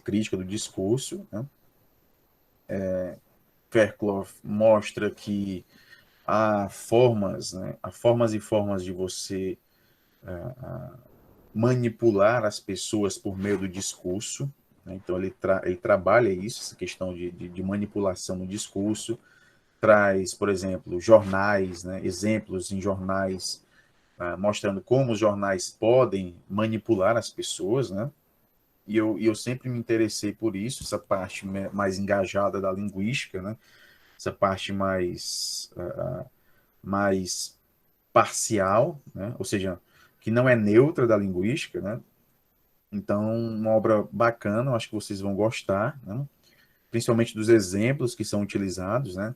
crítica do discurso, né? Fairclough mostra que há formas, né? Há formas e formas de você manipular as pessoas por meio do discurso, né? Então ele trabalha isso, essa questão de manipulação no discurso, traz, por exemplo, jornais, né? Exemplos em jornais mostrando como os jornais podem manipular as pessoas, né? E eu sempre me interessei por isso, essa parte mais engajada da linguística, né? Essa parte mais parcial, né? Ou seja, que não é neutra da linguística, né? Então, uma obra bacana, eu acho que vocês vão gostar, né? Principalmente dos exemplos que são utilizados, né?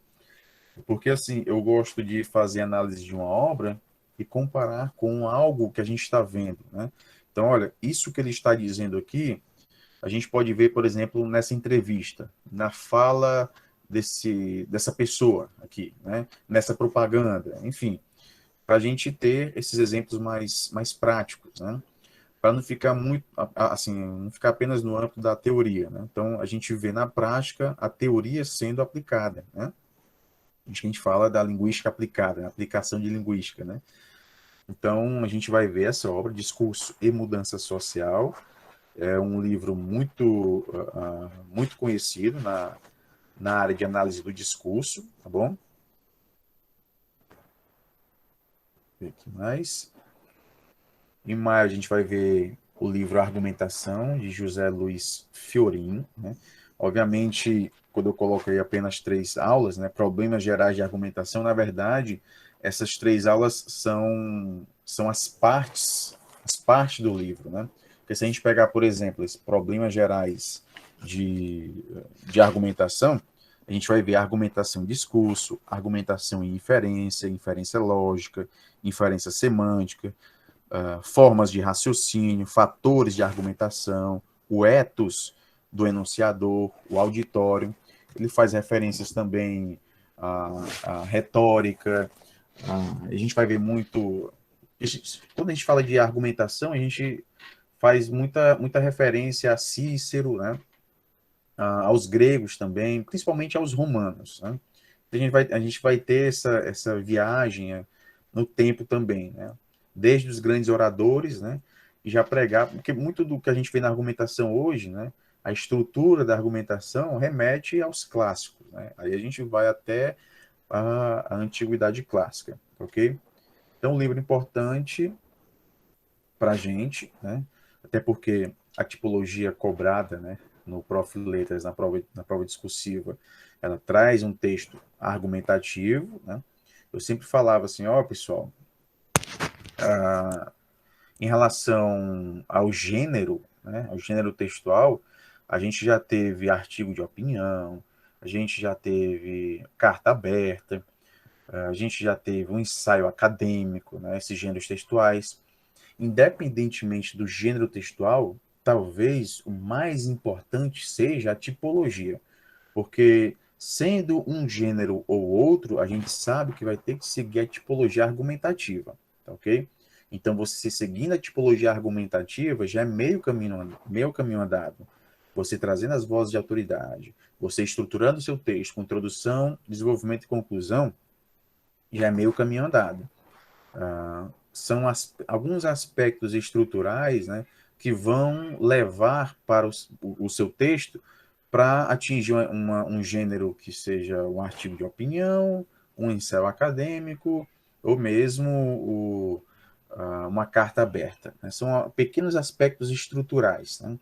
Porque, assim, eu gosto de fazer análise de uma obra e comparar com algo que a gente está vendo, né? Então, olha, isso que ele está dizendo aqui, a gente pode ver, por exemplo, nessa entrevista, na fala dessa pessoa aqui, né? Nessa propaganda, enfim, para a gente ter esses exemplos mais práticos, né? Para não ficar muito, assim, não ficar apenas no âmbito da teoria, né? Então, a gente vê na prática a teoria sendo aplicada, né? A gente fala da linguística aplicada, né? Aplicação de linguística, né? Então, a gente vai ver essa obra, Discurso e Mudança Social. É um livro muito conhecido na área de análise do discurso, tá bom? Ver aqui mais. Em maio, a gente vai ver o livro Argumentação, de José Luiz Fiorin, né? Obviamente, quando eu coloco aí apenas 3 aulas, né, problemas gerais de argumentação, na verdade, essas 3 aulas são as partes do livro, né? Porque se a gente pegar, por exemplo, esses problemas gerais de, de argumentação, a gente vai ver argumentação em discurso, argumentação em inferência, inferência lógica, inferência semântica, formas de raciocínio, fatores de argumentação, o ethos do enunciador, o auditório. Ele faz referências também à retórica. A gente vai ver muito. Quando a gente fala de argumentação, a gente faz muita referência a Cícero, né? Aos gregos também, principalmente aos romanos. Né? A gente vai ter essa viagem no tempo também, né? Desde os grandes oradores, né? E já pregar, porque muito do que a gente vê na argumentação hoje, né? A estrutura da argumentação remete aos clássicos, né? Aí a gente vai até a antiguidade clássica, ok? Então, um livro importante para a gente, né? Até porque a tipologia cobrada, né? No Prof. Letras, na prova discursiva, ela traz um texto argumentativo, né? Eu sempre falava assim, ó, pessoal, em relação ao gênero, né, ao gênero textual, a gente já teve artigo de opinião, a gente já teve carta aberta, a gente já teve um ensaio acadêmico, né, esses gêneros textuais. Independentemente do gênero textual, talvez o mais importante seja a tipologia, porque sendo um gênero ou outro, a gente sabe que vai ter que seguir a tipologia argumentativa, tá ok? Então, você seguindo a tipologia argumentativa já é meio caminho andado. Você trazendo as vozes de autoridade, você estruturando o seu texto com introdução, desenvolvimento e conclusão, já é meio caminho andado. São alguns aspectos estruturais, né, que vão levar para o seu texto para atingir um gênero que seja um artigo de opinião, um ensaio acadêmico, ou mesmo uma carta aberta. Né? São pequenos aspectos estruturais, né?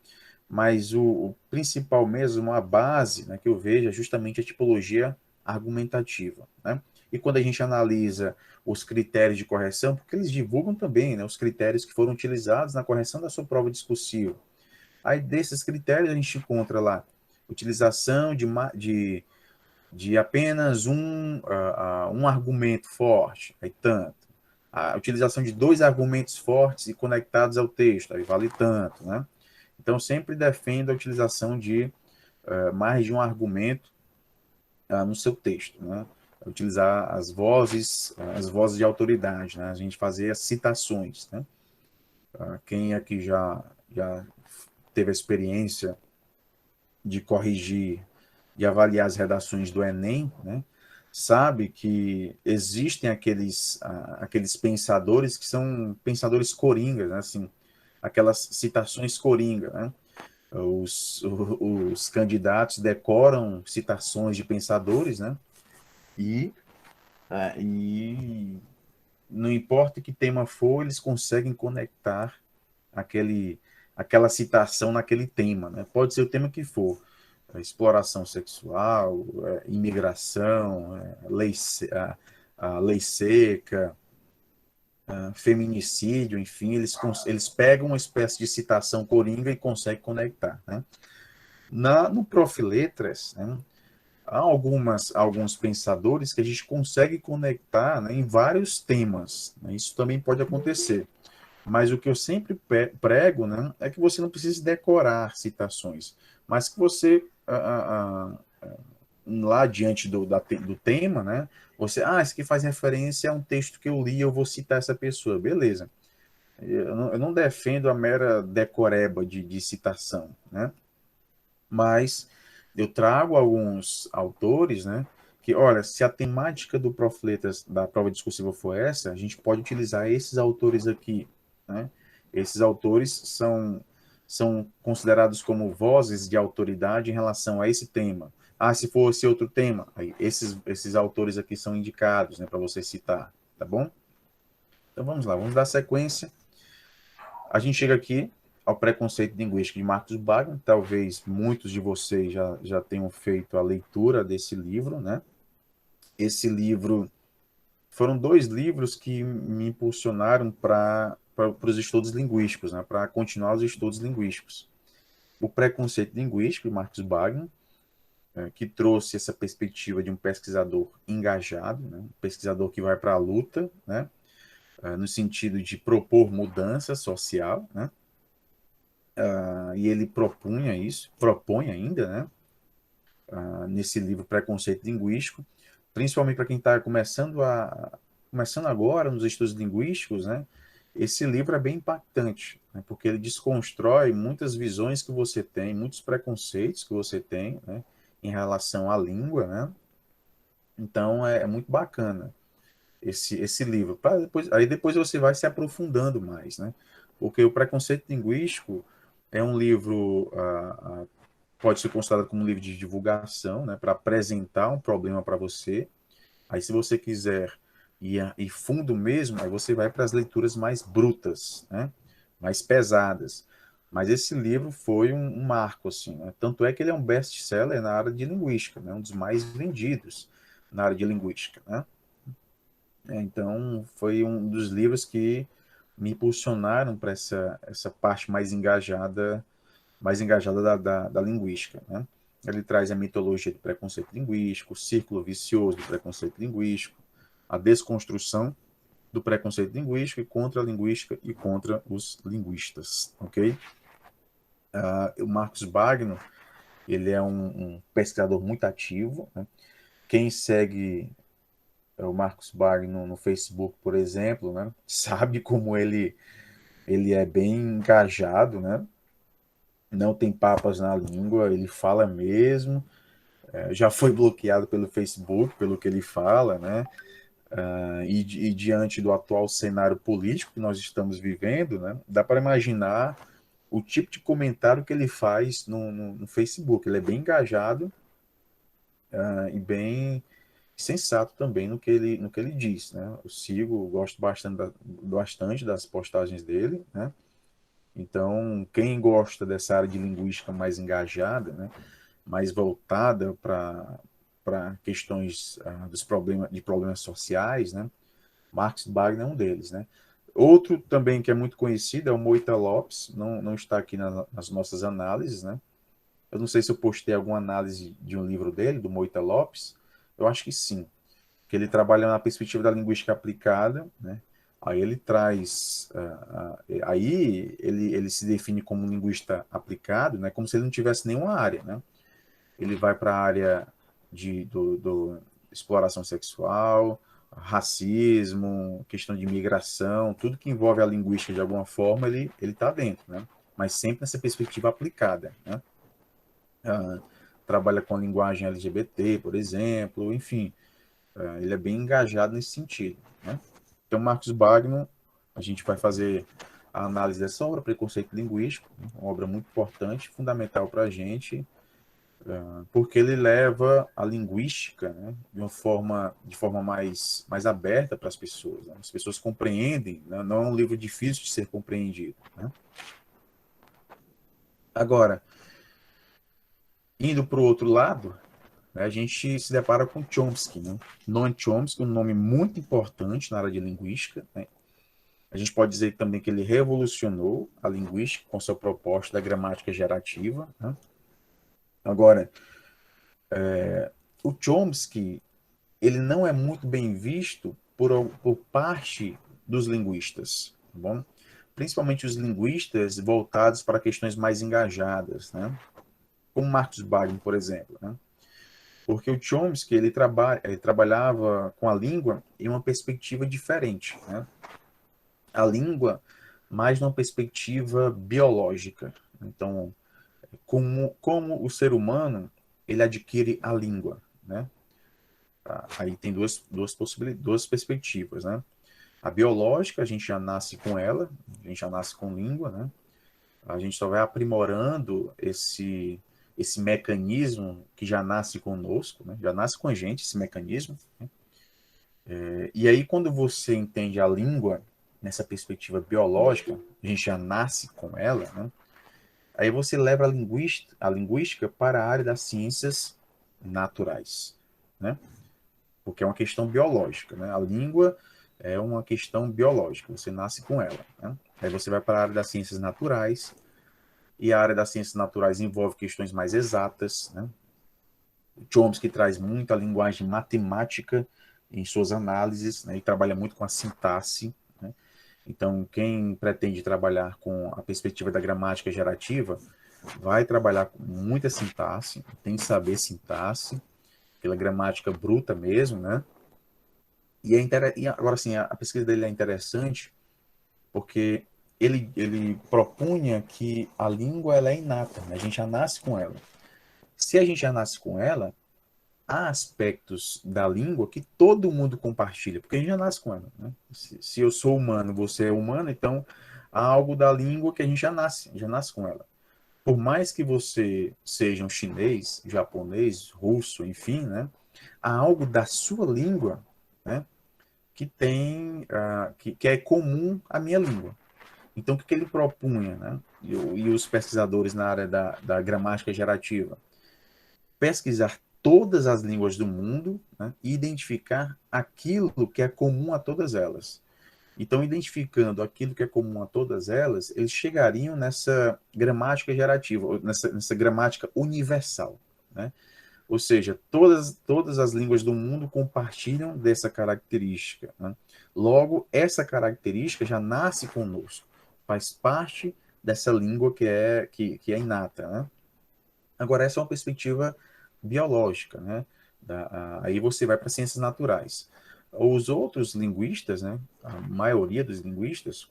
Mas o principal mesmo, a base, né, que eu vejo é justamente a tipologia argumentativa. Né? E quando a gente analisa os critérios de correção, porque eles divulgam também, né, os critérios que foram utilizados na correção da sua prova discursiva. Aí, desses critérios, a gente encontra lá utilização de apenas um argumento forte, aí tanto. A utilização de 2 argumentos fortes e conectados ao texto, aí vale tanto, né? Então, sempre defendo a utilização de mais de um argumento no seu texto, né? Utilizar as vozes de autoridade, né? A gente fazer as citações, né? Quem aqui já teve a experiência de corrigir e avaliar as redações do Enem, né? Sabe que existem aqueles pensadores que são pensadores coringas, né? Assim, aquelas citações coringa, né? Os candidatos decoram citações de pensadores, né? E não importa que tema for, eles conseguem conectar aquela citação naquele tema, né? Pode ser o tema que for, exploração sexual, imigração, a lei seca, feminicídio, enfim, eles pegam uma espécie de citação coringa e conseguem conectar, né? No Prof. Letras, né, há alguns pensadores que a gente consegue conectar, né, em vários temas, né? Isso também pode acontecer. Mas o que eu sempre prego, né, é que você não precise decorar citações, mas que você, lá diante do tema, né, você, isso aqui faz referência a um texto que eu li, eu vou citar essa pessoa, beleza. Eu não defendo a mera decoreba de citação, né, mas eu trago alguns autores, né, que, olha, se a temática do Profletas da prova discursiva for essa, a gente pode utilizar esses autores aqui, né? Esses autores são considerados como vozes de autoridade em relação a esse tema. Se fosse outro tema, aí esses autores aqui são indicados, né, para você citar, tá bom? Então vamos lá, vamos dar sequência. A gente chega aqui ao preconceito linguístico de Marcos Wagner. Talvez muitos de vocês já tenham feito a leitura desse livro, né? Esse livro foram dois livros que me impulsionaram para os estudos linguísticos, né? Para continuar os estudos linguísticos. O preconceito linguístico de Marcos Wagner, que trouxe essa perspectiva de um pesquisador engajado, né? Um pesquisador que vai para a luta, né? No sentido de propor mudança social, né? E ele propunha isso, propõe ainda, né, nesse livro Preconceito Linguístico, principalmente para quem está começando agora nos estudos linguísticos, né, esse livro é bem impactante, né, porque ele desconstrói muitas visões que você tem, muitos preconceitos que você tem, né, em relação à língua, né, então é muito bacana esse livro. Depois você vai se aprofundando mais, né, porque o Preconceito Linguístico é um livro pode ser considerado como um livro de divulgação, né, para apresentar um problema para você. Aí, se você quiser ir fundo mesmo, aí você vai para as leituras mais brutas, né, mais pesadas. Mas esse livro foi um marco, assim, né? Tanto é que ele é um best-seller na área de linguística, né? Um dos mais vendidos na área de linguística, né? Então, foi um dos livros que me impulsionaram para essa parte mais engajada da linguística, né? Ele traz a mitologia do preconceito linguístico, o círculo vicioso do preconceito linguístico, a desconstrução do preconceito linguístico e contra a linguística e contra os linguistas, ok? O Marcos Bagno, ele é um pesquisador muito ativo, né? Quem segue o Marcos Bagno no Facebook, por exemplo, né, sabe como ele é bem engajado, né? Não tem papas na língua, ele fala mesmo, já foi bloqueado pelo Facebook, pelo que ele fala, né? E diante do atual cenário político que nós estamos vivendo, né? Dá para imaginar o tipo de comentário que ele faz no Facebook. Ele é bem engajado e bem sensato também no que ele diz, né? Eu sigo, gosto bastante das postagens dele, né? Então, quem gosta dessa área de linguística mais engajada, né, mais voltada para questões de problemas sociais, né, Marx Wagner é um deles, né. Outro também que é muito conhecido é o Moita Lopes, não está aqui nas nossas análises, né. Eu não sei se eu postei alguma análise de um livro dele, do Moita Lopes, eu acho que sim, que ele trabalha na perspectiva da linguística aplicada, né? Aí ele traz, aí ele se define como um linguista aplicado, né? Como se ele não tivesse nenhuma área, né? Ele vai para a área do exploração sexual, racismo, questão de migração, tudo que envolve a linguística de alguma forma, ele está dentro, né? Mas sempre nessa perspectiva aplicada, né? Trabalha com a linguagem LGBT, por exemplo, enfim, ele é bem engajado nesse sentido, né? Então, Marcos Bagno, a gente vai fazer a análise dessa obra, Preconceito Linguístico, uma obra muito importante, fundamental para a gente, porque ele leva a linguística, né, de forma mais aberta para as pessoas. Né? As pessoas compreendem, né? Não é um livro difícil de ser compreendido. Né? Agora, indo para o outro lado, né, a gente se depara com Chomsky. Né? Noam Chomsky, um nome muito importante na área de linguística. Né? A gente pode dizer também que ele revolucionou a linguística com sua proposta da gramática gerativa. Né? Agora, O Chomsky, ele não é muito bem visto por parte dos linguistas, tá bom? Principalmente os linguistas voltados para questões mais engajadas, né? Como Marcus Bagman, por exemplo, né? Porque o Chomsky, ele trabalhava com a língua em uma perspectiva diferente, né? A língua mais numa perspectiva biológica. Então, como o ser humano, ele adquire a língua, né? Aí tem duas perspectivas, né? A biológica, a gente já nasce com ela, a gente já nasce com língua, né? A gente só vai aprimorando esse mecanismo que já nasce conosco, né? Já nasce com a gente, esse mecanismo. Né? E aí, quando você entende a língua nessa perspectiva biológica, a gente já nasce com ela, né? Aí você leva a linguística para a área das ciências naturais, né? Porque é uma questão biológica, né? A língua é uma questão biológica, você nasce com ela, né? Aí você vai para a área das ciências naturais, e a área das ciências naturais envolve questões mais exatas, né? Chomsky traz muito a linguagem matemática em suas análises, né? E trabalha muito com a sintaxe, né? Então, quem pretende trabalhar com a perspectiva da gramática gerativa vai trabalhar com muita sintaxe, tem que saber sintaxe, aquela gramática bruta mesmo, né? E agora, assim, a pesquisa dele é interessante porque ele propunha que a língua ela é inata, né? A gente já nasce com ela. Se a gente já nasce com ela, há aspectos da língua que todo mundo compartilha, porque a gente já nasce com ela. Né? Se eu sou humano, você é humano, então há algo da língua que a gente já nasce com ela. Por mais que você seja um chinês, japonês, russo, enfim, né? Há algo da sua língua, né? Que tem, que é comum à minha língua. Então, o que ele propunha, né? E os pesquisadores na área da gramática gerativa? Pesquisar todas as línguas do mundo, né? E identificar aquilo que é comum a todas elas. Então, identificando aquilo que é comum a todas elas, eles chegariam nessa gramática gerativa, nessa gramática universal, né? Ou seja, todas as línguas do mundo compartilham dessa característica. Né? Logo, essa característica já nasce conosco, faz parte dessa língua que é inata. Né? Agora, essa é uma perspectiva biológica. Né? Aí você vai para ciências naturais. Os outros linguistas, né, a maioria dos linguistas,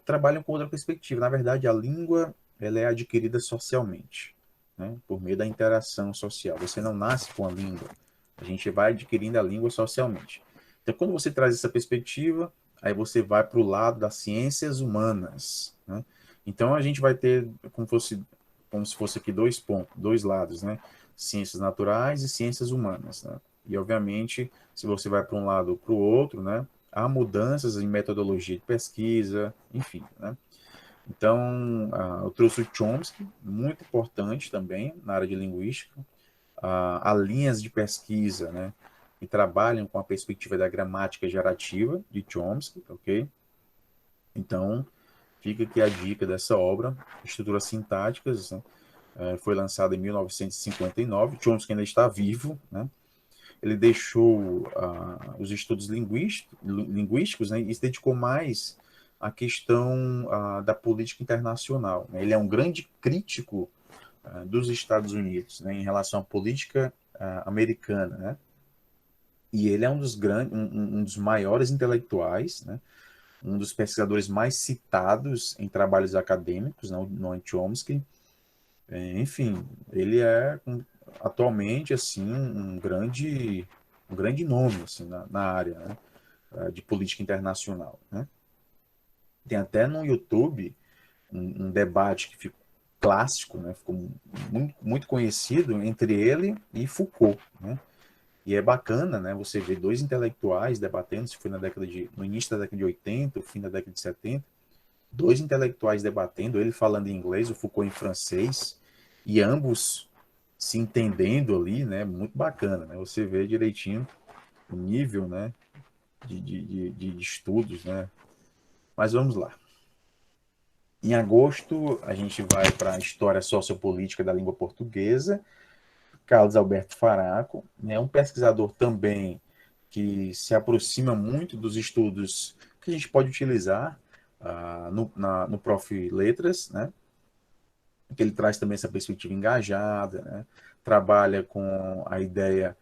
trabalham com outra perspectiva. Na verdade, a língua ela é adquirida socialmente, né, por meio da interação social. Você não nasce com a língua, a gente vai adquirindo a língua socialmente. Então, quando você traz essa perspectiva, aí você vai para o lado das ciências humanas. Né? Então, a gente vai ter como se fosse aqui dois pontos, dois lados, né? Ciências naturais e ciências humanas. Né? E, obviamente, se você vai para um lado ou para o outro, né? Há mudanças em metodologia de pesquisa, enfim, né? Então, eu trouxe o Chomsky, muito importante também na área de linguística. Há linhas de pesquisa, né, que trabalham com a perspectiva da gramática gerativa de Chomsky, ok? Então, fica aqui a dica dessa obra, Estruturas Sintáticas, né? Foi lançada em 1959, Chomsky ainda está vivo, né? Ele deixou os estudos linguísticos, né, e se dedicou mais à questão da política internacional. Né? Ele é um grande crítico dos Estados Unidos, né, em relação à política americana. Né? E ele é um dos maiores intelectuais, né, um dos pesquisadores mais citados em trabalhos acadêmicos, né, no Chomsky. Enfim, ele é atualmente assim um grande nome assim, na área, né, de política internacional. Né? Tem até no YouTube um debate que ficou clássico, né, ficou muito conhecido entre ele e Foucault. Né? E é bacana, né, você ver dois intelectuais debatendo, se foi no início da década de 80, o fim da década de 70, dois intelectuais debatendo, ele falando em inglês, o Foucault em francês, e ambos se entendendo ali, né? Muito bacana, né? Você vê direitinho o nível, né? De estudos, né? Mas vamos lá. Em agosto, a gente vai para a história sociopolítica da língua portuguesa, Carlos Alberto Faraco, né, um pesquisador também que se aproxima muito dos estudos que a gente pode utilizar no Prof. Letras, né, que ele traz também essa perspectiva engajada, né, trabalha com a ideia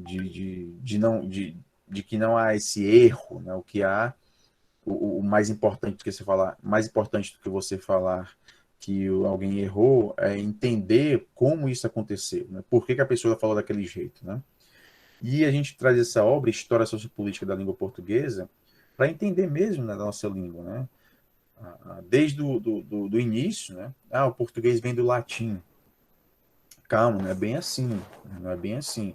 de que não há esse erro, né, o que há o mais importante do que você falar, mais importante do que você falar que alguém errou é entender como isso aconteceu, né? Por que, que a pessoa falou daquele jeito, né? E a gente traz essa obra, História Sociopolítica da Língua Portuguesa, para entender mesmo, né, da nossa língua, né? Desde do início, né? O português vem do latim. Calma, não é bem assim, né? Não é bem assim.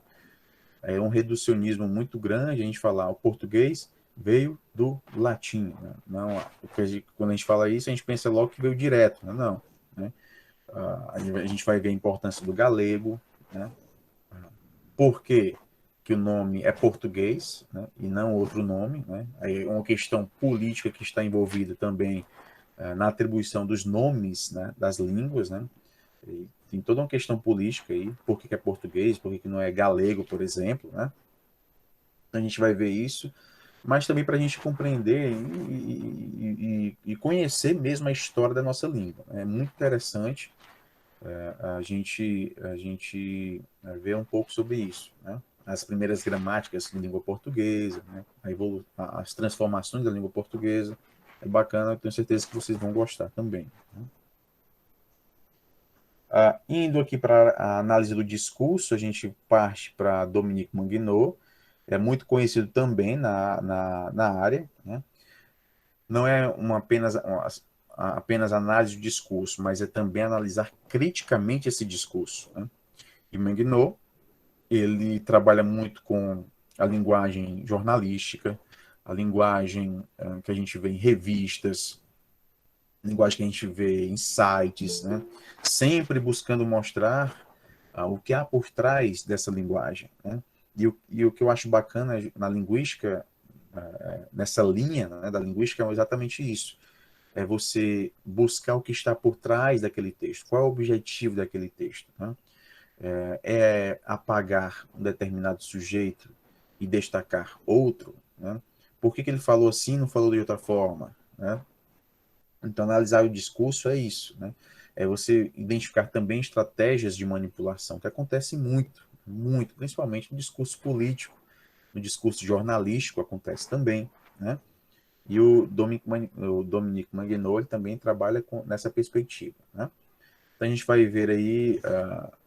É um reducionismo muito grande a gente falar o português veio do latim, né? Não, quando a gente fala isso, a gente pensa logo que veio direto, né? Não, né? A gente vai ver a importância do galego, né? Por que que o nome é português, né? E não outro nome, né? Aí é uma questão política que está envolvida também na atribuição dos nomes, né? Das línguas, né? E tem toda uma questão política aí, por que que é português, por que que não é galego, por exemplo, né? A gente vai ver isso, mas também para a gente compreender e conhecer mesmo a história da nossa língua. É muito interessante a gente ver um pouco sobre isso, né? As primeiras gramáticas de língua portuguesa, né? As transformações da língua portuguesa. É bacana, eu tenho certeza que vocês vão gostar também. Né? Indo aqui para a análise do discurso, a gente parte para Dominique Manguinot, é muito conhecido também na área, né? Não é apenas análise do discurso, mas é também analisar criticamente esse discurso. Né? E Manguinot, ele trabalha muito com a linguagem jornalística, a linguagem que a gente vê em revistas, linguagem que a gente vê em sites, né? Sempre buscando mostrar o que há por trás dessa linguagem. Né? E o que eu acho bacana na linguística, nessa linha, né, da linguística, é exatamente isso. É você buscar o que está por trás daquele texto. Qual é o objetivo daquele texto? Né? É apagar um determinado sujeito e destacar outro? Né? Por que, que ele falou assim e não falou de outra forma? Né? Então, analisar o discurso é isso, né? É você identificar também estratégias de manipulação, que acontece muito, muito, principalmente no discurso político, no discurso jornalístico acontece também, né? E o Dominique Manguinot também trabalha nessa perspectiva, né? Então, a gente vai ver aí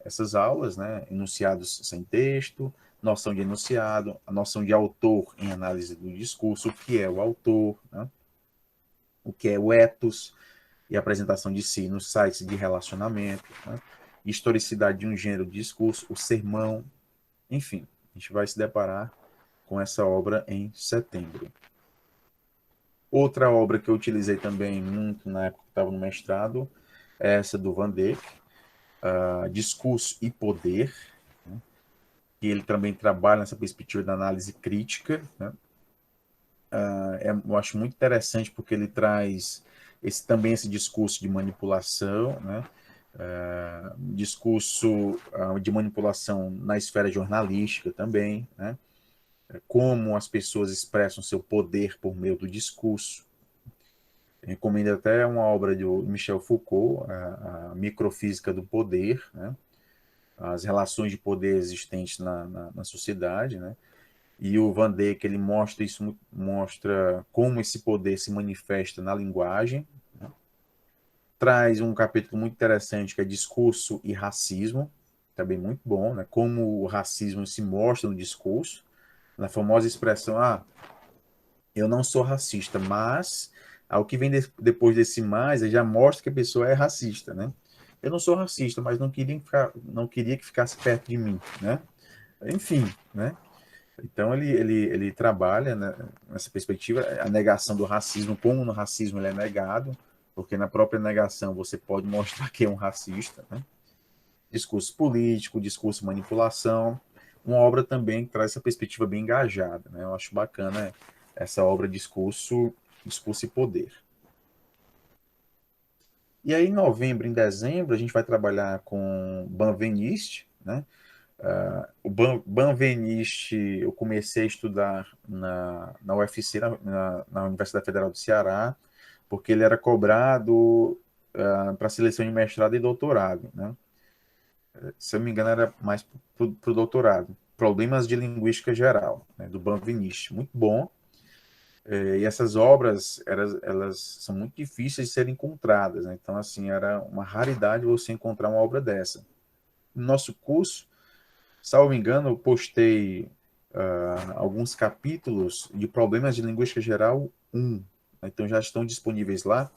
essas aulas, né? Enunciados sem texto, noção de enunciado, a noção de autor em análise do discurso, o que é o autor, né? O que é o ethos, e apresentação de si nos sites de relacionamento, né? Historicidade de um gênero de discurso, o sermão, enfim, a gente vai se deparar com essa obra em setembro. Outra obra que eu utilizei também muito na época que estava no mestrado é essa do Van Dijk, Discurso e Poder, né? Que ele também trabalha nessa perspectiva da análise crítica, né? Eu acho muito interessante porque ele traz também esse discurso de manipulação, né? Discurso de manipulação na esfera jornalística também, né? Como as pessoas expressam seu poder por meio do discurso. Eu recomendo até uma obra de Michel Foucault, a Microfísica do Poder, né? As relações de poder existentes na sociedade, né? E o Van Dijk, ele mostra isso, mostra como esse poder se manifesta na linguagem, né? Traz um capítulo muito interessante que é discurso e racismo, também muito bom, né? Como o racismo se mostra no discurso, na famosa expressão, eu não sou racista, mas o que vem depois desse mais já mostra que a pessoa é racista, né? Eu não sou racista, mas não queria que ficasse perto de mim, né? Enfim, né? Então ele trabalha, né, nessa perspectiva a negação do racismo, como no racismo ele é negado, porque na própria negação você pode mostrar que é um racista, né? Discurso político, discurso manipulação, uma obra também que traz essa perspectiva bem engajada, né? Eu acho bacana essa obra Discurso e Poder. E aí, em novembro, em dezembro, a gente vai trabalhar com Banveniste, né? O Banveniste eu comecei a estudar na UFC, na Universidade Federal do Ceará, porque ele era cobrado para seleção de mestrado e doutorado, né? Se eu não me engano, era mais para o doutorado. Problemas de Linguística Geral, né, do Banveniste. Muito bom. E essas obras, elas são muito difíceis de serem encontradas, né? Então, assim, era uma raridade você encontrar uma obra dessa. No nosso curso, salvo engano, eu postei alguns capítulos de Problemas de Linguística Geral 1. Né? Então, já estão disponíveis lá,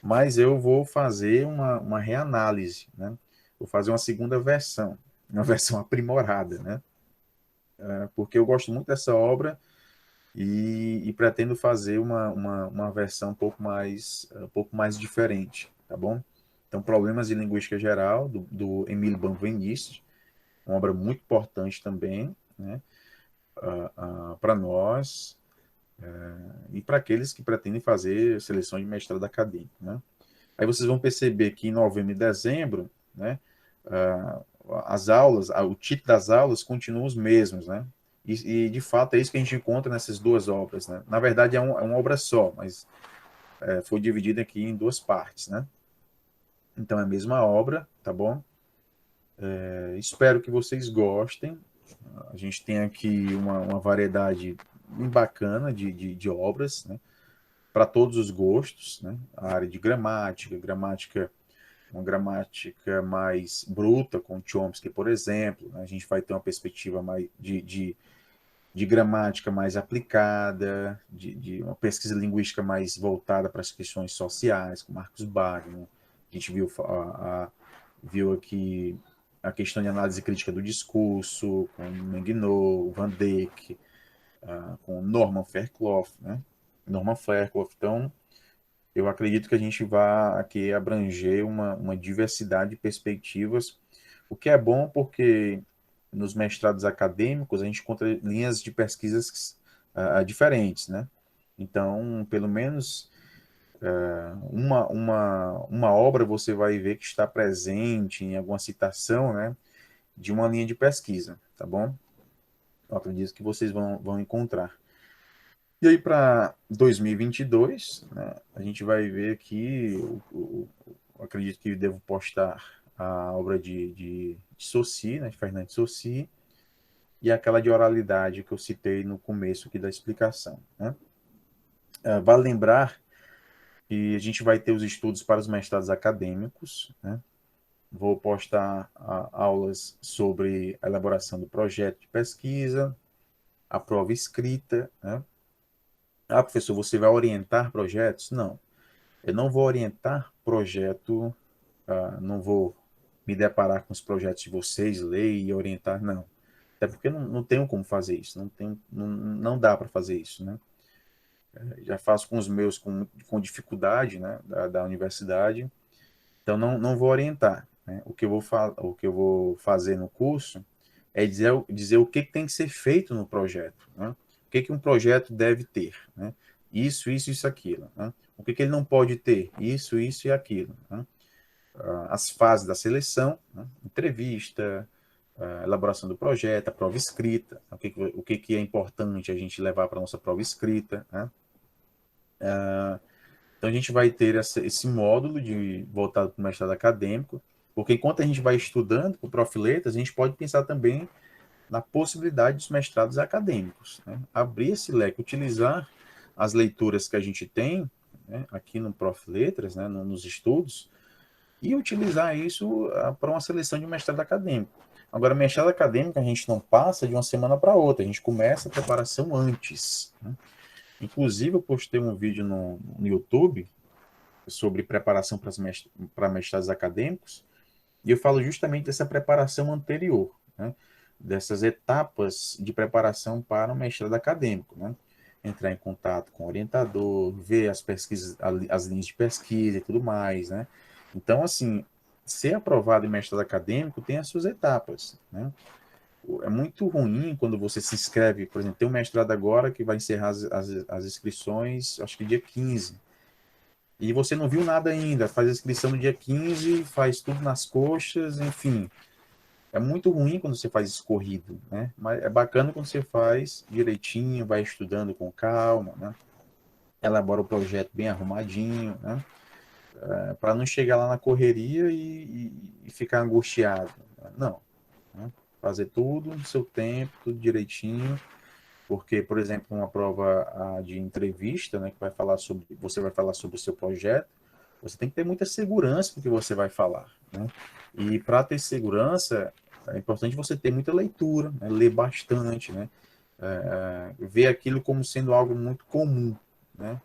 mas eu vou fazer uma reanálise, né? Vou fazer uma segunda versão, uma versão aprimorada, né? Porque eu gosto muito dessa obra e pretendo fazer uma versão um pouco mais diferente, tá bom? Então, Problemas de Linguística Geral, do Emile Benveniste, uma obra muito importante também, né, para nós e para aqueles que pretendem fazer seleção de mestrado acadêmico, né? Aí vocês vão perceber que em novembro e dezembro, né, uh, as aulas, o título das aulas continuam os mesmos, né? E, de fato é isso que a gente encontra nessas duas obras, né? Na verdade é uma obra só, mas foi dividida aqui em duas partes, né? Então é a mesma obra, tá bom? Espero que vocês gostem. A gente tem aqui uma variedade bem bacana de obras, né? Para todos os gostos, né? A área de gramática, uma gramática mais bruta, com Chomsky, por exemplo. Né? A gente vai ter uma perspectiva mais de gramática mais aplicada, de uma pesquisa linguística mais voltada para as questões sociais, com Marcos Bagno. A gente viu aqui a questão de análise crítica do discurso, com Mengno, Van Dijk, com Norman Fairclough, né? Norman Fairclough. Então, eu acredito que a gente vai aqui abranger uma diversidade de perspectivas, o que é bom porque nos mestrados acadêmicos a gente encontra linhas de pesquisas diferentes, né? Então, pelo menos uma obra você vai ver que está presente em alguma citação, né, de uma linha de pesquisa, tá bom? Eu acredito que vocês vão encontrar. E aí, para 2022, né, a gente vai ver aqui, acredito que devo postar a obra de Saussure, né, de Fernando de Saussure, e aquela de oralidade que eu citei no começo aqui da explicação. Né? Vale lembrar que a gente vai ter os estudos para os mestrados acadêmicos, né? Vou postar aulas sobre a elaboração do projeto de pesquisa, a prova escrita, né? Ah, professor, você vai orientar projetos? Não. Eu não vou orientar projeto, não vou me deparar com os projetos de vocês, ler e orientar, não. Até porque não tenho como fazer isso, não dá para fazer isso, né? Já faço com os meus com dificuldade, né, da universidade, então não vou orientar, né? O que eu vou fazer no curso é dizer o que tem que ser feito no projeto, né? O que um projeto deve ter, né? Isso, aquilo, né? O que ele não pode ter? Isso e aquilo, né? As fases da seleção, né? Entrevista, elaboração do projeto, a prova escrita, o que é importante a gente levar para a nossa prova escrita, né? Então a gente vai ter esse módulo voltado para o mestrado acadêmico, porque enquanto a gente vai estudando para o Profiletas, a gente pode pensar também na possibilidade dos mestrados acadêmicos, né? Abrir esse leque, utilizar as leituras que a gente tem, né, aqui no Profiletras, né, nos estudos, e utilizar isso para uma seleção de mestrado acadêmico. Agora, mestrado acadêmico a gente não passa de uma semana para outra, a gente começa a preparação antes. Né? Inclusive, eu postei um vídeo no YouTube sobre preparação para mestrados acadêmicos, e eu falo justamente dessa preparação anterior, né? Dessas etapas de preparação para o mestrado acadêmico, né? Entrar em contato com o orientador, ver as pesquisas, as linhas de pesquisa e tudo mais, né? Então, assim, ser aprovado em mestrado acadêmico tem as suas etapas, né? É muito ruim quando você se inscreve, por exemplo, tem um mestrado agora que vai encerrar as inscrições, acho que dia 15. e você não viu nada ainda, faz a inscrição no dia 15, faz tudo nas coxas, enfim. É muito ruim quando você faz isso corrido, né? Mas é bacana quando você faz direitinho, vai estudando com calma, né? Elabora o projeto bem arrumadinho, né? Para não chegar lá na correria e ficar angustiado. Não, né? Fazer tudo no seu tempo, tudo direitinho, porque, por exemplo, uma prova de entrevista, né, que vai falar sobre, você vai falar sobre o seu projeto, você tem que ter muita segurança do que você vai falar, né? E para ter segurança, é importante você ter muita leitura, né? Ler bastante, né? Ver aquilo como sendo algo muito comum, né?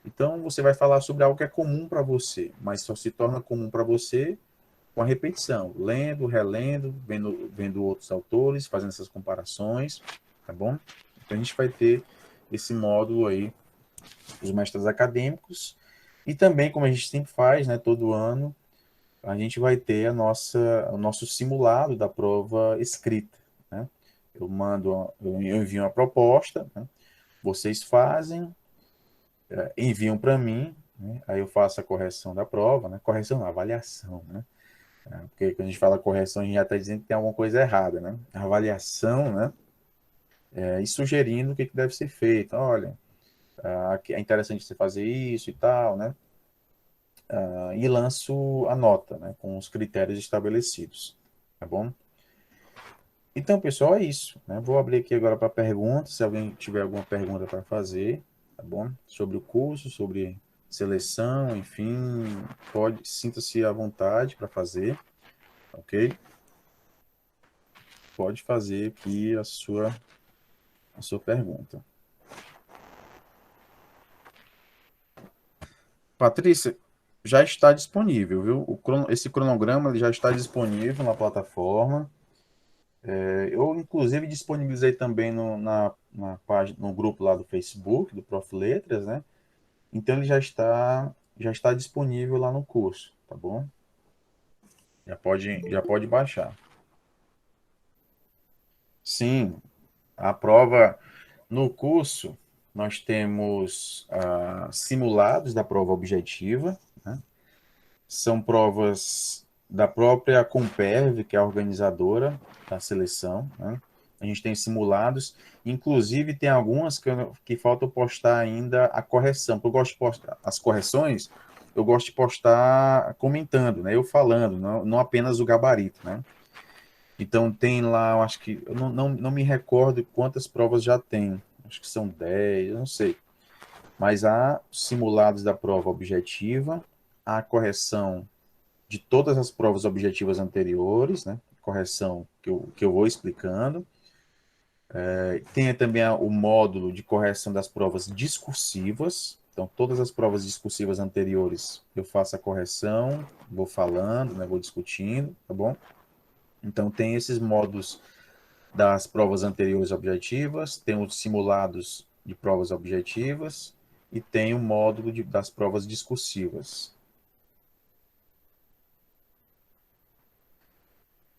Então você vai falar sobre algo que é comum para você, mas só se torna comum para você com a repetição, lendo, relendo, vendo outros autores, fazendo essas comparações, tá bom? Então a gente vai ter esse módulo aí, os mestres acadêmicos, e também, como a gente sempre faz, né, todo ano, a gente vai ter o nosso simulado da prova escrita, né? Eu envio uma proposta, né? Vocês fazem, enviam para mim, né? Aí eu faço a correção da prova, né? Correção, não, avaliação, né? Porque quando a gente fala correção, a gente já está dizendo que tem alguma coisa errada, né? A avaliação, né? E sugerindo o que deve ser feito. Olha, é interessante você fazer isso e tal, né? E lanço a nota, né? Com os critérios estabelecidos, tá bom? Então, pessoal, é isso, né? Vou abrir aqui agora para perguntas, se alguém tiver alguma pergunta para fazer, tá bom? Sobre o curso, sobre seleção, enfim, sinta-se à vontade para fazer, ok? Pode fazer aqui a sua pergunta. Patrícia, já está disponível, viu? Esse cronograma ele já está disponível na plataforma. Eu, inclusive, disponibilizei também na página, no grupo lá do Facebook, do Prof. Letras, né? Então, ele já está disponível lá no curso, tá bom? Já pode baixar. Sim, a prova no curso, nós temos simulados da prova objetiva, né? São provas da própria Comperv, que é a organizadora da seleção, né? A gente tem simulados, inclusive tem algumas que falta eu postar ainda a correção, porque eu gosto de postar as correções, eu gosto de postar comentando, né? Eu falando, não apenas o gabarito, né? Então tem lá, eu acho que, eu não me recordo quantas provas já tem, acho que são 10, eu não sei. Mas há simulados da prova objetiva, a correção de todas as provas objetivas anteriores, né? Correção que eu vou explicando. Tem também o módulo de correção das provas discursivas. Então, todas as provas discursivas anteriores eu faço a correção, vou falando, né? Vou discutindo, tá bom? Então, tem esses módulos das provas anteriores objetivas, tem os simulados de provas objetivas e tem o módulo das provas discursivas.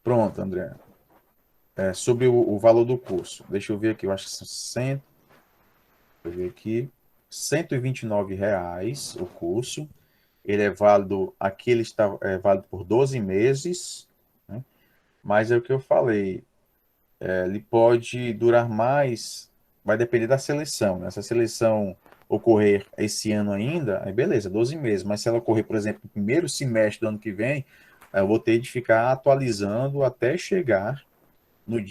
Pronto, André. Sobre o valor do curso. Deixa eu ver aqui, eu acho que são deixa eu ver aqui, R$ 129 o curso. Ele é válido, aqui ele está válido por 12 meses, né? Mas é o que eu falei, ele pode durar mais, vai depender da seleção, né? Se a seleção ocorrer esse ano ainda, aí beleza, 12 meses. Mas se ela ocorrer, por exemplo, no primeiro semestre do ano que vem, eu vou ter de ficar atualizando até chegar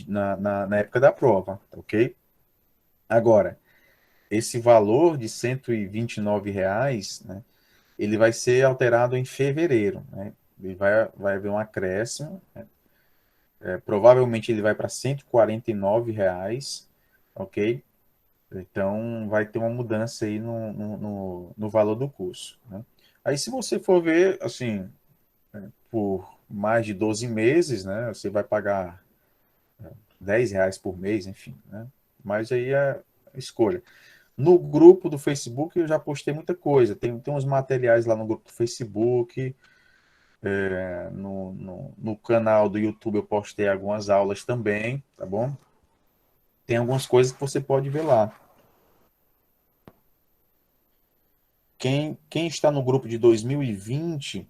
na época da prova, ok? Agora, esse valor de R$ 129, né, ele vai ser alterado em fevereiro, né? Ele vai haver um acréscimo, né? Provavelmente ele vai para R$ 149, ok? Então vai ter uma mudança aí no valor do curso, né? Aí se você for ver, assim, por mais de 12 meses, né, você vai pagar R$ 10 por mês, enfim, né? Mas aí é escolha. No grupo do Facebook eu já postei muita coisa. Tem uns materiais lá no grupo do Facebook. No canal do YouTube eu postei algumas aulas também, tá bom? Tem algumas coisas que você pode ver lá. quem está no grupo de 2020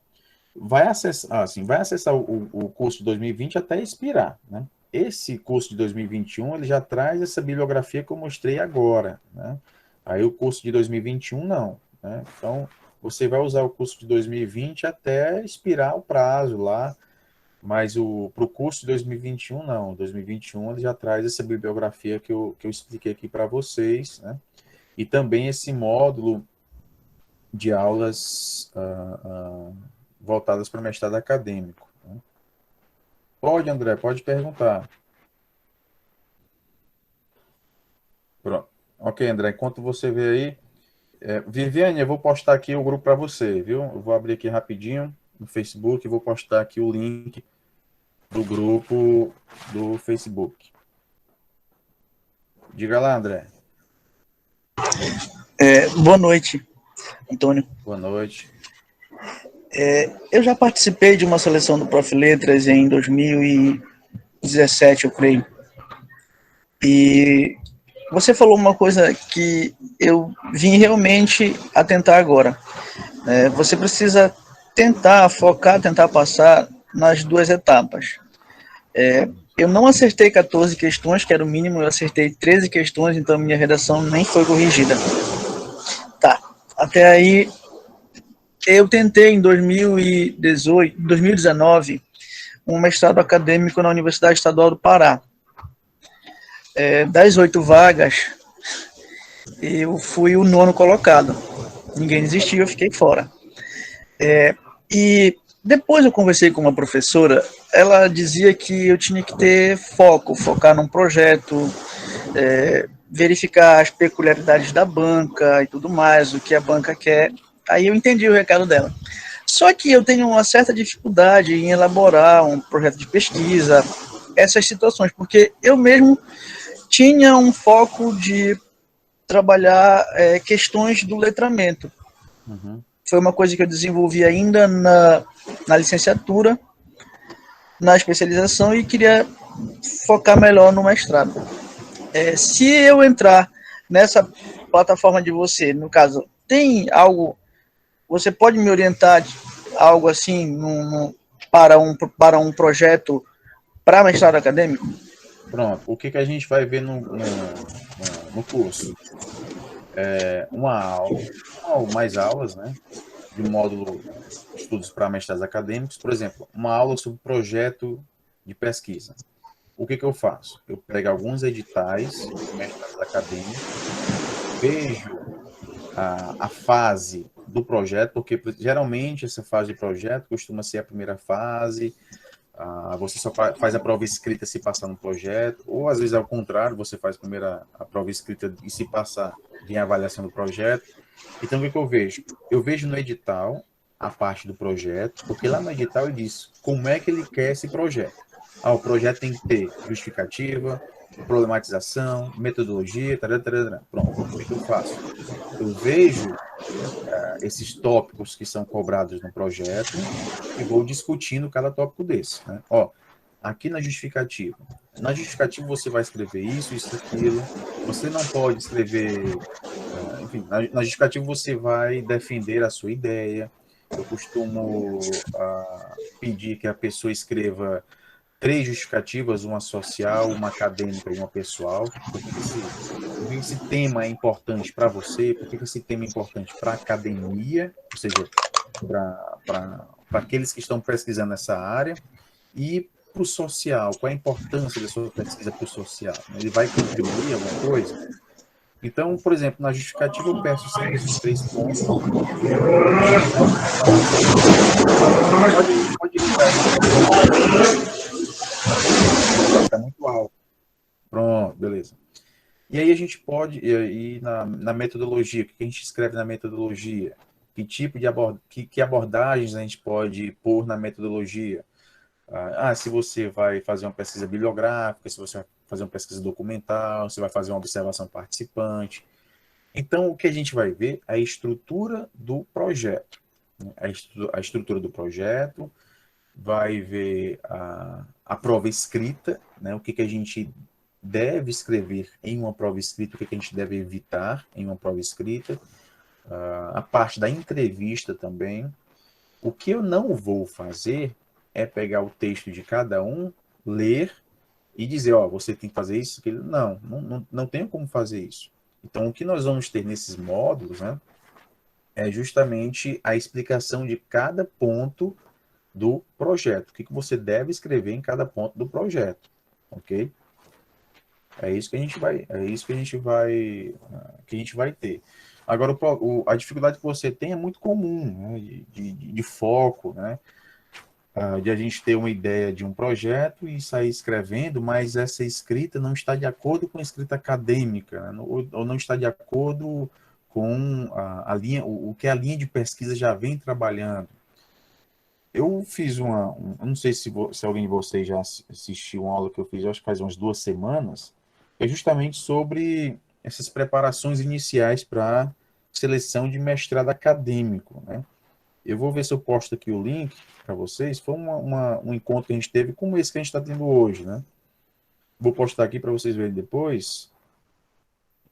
vai acessar, assim, vai acessar o curso de 2020 até expirar, né? Esse curso de 2021, ele já traz essa bibliografia que eu mostrei agora, né? Aí o curso de 2021, não, né? Então, você vai usar o curso de 2020 até expirar o prazo lá, mas para o curso de 2021, não. 2021 ele já traz essa bibliografia que eu expliquei aqui para vocês, né? E também esse módulo de aulas voltadas para mestrado acadêmico, né? Pode, André, pode perguntar. Pronto. Ok, André, enquanto você vê aí, Viviane, eu vou postar aqui o grupo para você, viu? Eu vou abrir aqui rapidinho no Facebook e vou postar aqui o link do grupo do Facebook. Diga lá, André. Boa noite, Antônio. Boa noite. Eu já participei de uma seleção do Prof. Letras em 2017, eu creio. E você falou uma coisa que eu vim realmente atentar agora. Você precisa tentar focar, tentar passar nas duas etapas. Eu não acertei 14 questões, que era o mínimo, eu acertei 13 questões, então minha redação nem foi corrigida. Tá, até aí eu tentei em 2019 um mestrado acadêmico na Universidade Estadual do Pará. Das 8 vagas, eu fui o 9º colocado. Ninguém desistiu, eu fiquei fora. E depois eu conversei com uma professora, ela dizia que eu tinha que ter foco, focar num projeto, verificar as peculiaridades da banca e tudo mais, o que a banca quer. Aí eu entendi o recado dela. Só que eu tenho uma certa dificuldade em elaborar um projeto de pesquisa, essas situações, porque eu mesmo tinha um foco de trabalhar questões do letramento. Uhum. Foi uma coisa que eu desenvolvi ainda na licenciatura, na especialização e queria focar melhor no mestrado. Se eu entrar nessa plataforma de você, no caso, tem algo, você pode me orientar algo assim para um projeto para mestrado acadêmico? Pronto. O que a gente vai ver no curso? Uma aula, ou mais aulas, né? De módulo estudos para mestrados acadêmicos. Por exemplo, uma aula sobre projeto de pesquisa. O que eu faço? Eu pego alguns editais de mestrados acadêmicos, vejo a fase do projeto, porque geralmente essa fase de projeto costuma ser a primeira fase, você só faz a prova escrita se passar no projeto, ou às vezes ao contrário, você faz primeiro a prova escrita e se passar vem a avaliação do projeto. Então, o que eu vejo? Eu vejo no edital a parte do projeto, porque lá no edital ele diz como é que ele quer esse projeto. O projeto tem que ter justificativa, problematização, metodologia, tarará, tarará. Pronto, o que eu faço? Eu vejo esses tópicos que são cobrados no projeto e vou discutindo cada tópico desse, né? Aqui na justificativa você vai escrever isso, isso, aquilo. Você não pode escrever, enfim, na justificativa você vai defender a sua ideia. Eu costumo pedir que a pessoa escreva 3 justificativas, uma social, uma acadêmica e uma pessoal. Por que esse tema é importante para você? Por que esse tema é importante para a academia, ou seja, para aqueles que estão pesquisando essa área, e para o social? Qual é a importância da sua pesquisa para o social? Ele vai contribuir alguma coisa? Então, por exemplo, na justificativa eu peço sempre esses 3 pontos. Aí a gente faz. Pode ligar aí, está muito alto. Pronto, beleza. E aí a gente pode ir na metodologia. O que a gente escreve na metodologia? Que tipo de que abordagens a gente pode pôr na metodologia? Se você vai fazer uma pesquisa bibliográfica, se você vai fazer uma pesquisa documental, se vai fazer uma observação participante. Então, o que a gente vai ver é a estrutura do projeto. Né? A estrutura do projeto, vai ver a prova escrita, né? O que a gente deve escrever em uma prova escrita, o que a gente deve evitar em uma prova escrita. a parte da entrevista também. O que eu não vou fazer é pegar o texto de cada um, ler e dizer, ó, você tem que fazer isso, aquilo. Não tenho como fazer isso. Então, o que nós vamos ter nesses módulos, né, é justamente a explicação de cada ponto do projeto. O que você deve escrever em cada ponto do projeto, ok? É isso que a gente vai, que a gente vai ter. Agora, a dificuldade que você tem é muito comum, né, de foco, né? De a gente ter uma ideia de um projeto e sair escrevendo, mas essa escrita não está de acordo com a escrita acadêmica, né? Ou não está de acordo com a linha, o que a linha de pesquisa já vem trabalhando. Eu fiz eu não sei se alguém de vocês já assistiu uma aula que eu fiz, eu acho que faz umas 2 semanas, é justamente sobre essas preparações iniciais para seleção de mestrado acadêmico, né? Eu vou ver se eu posto aqui o link para vocês. Foi um encontro que a gente teve, como esse que a gente está tendo hoje, né? Vou postar aqui para vocês verem depois.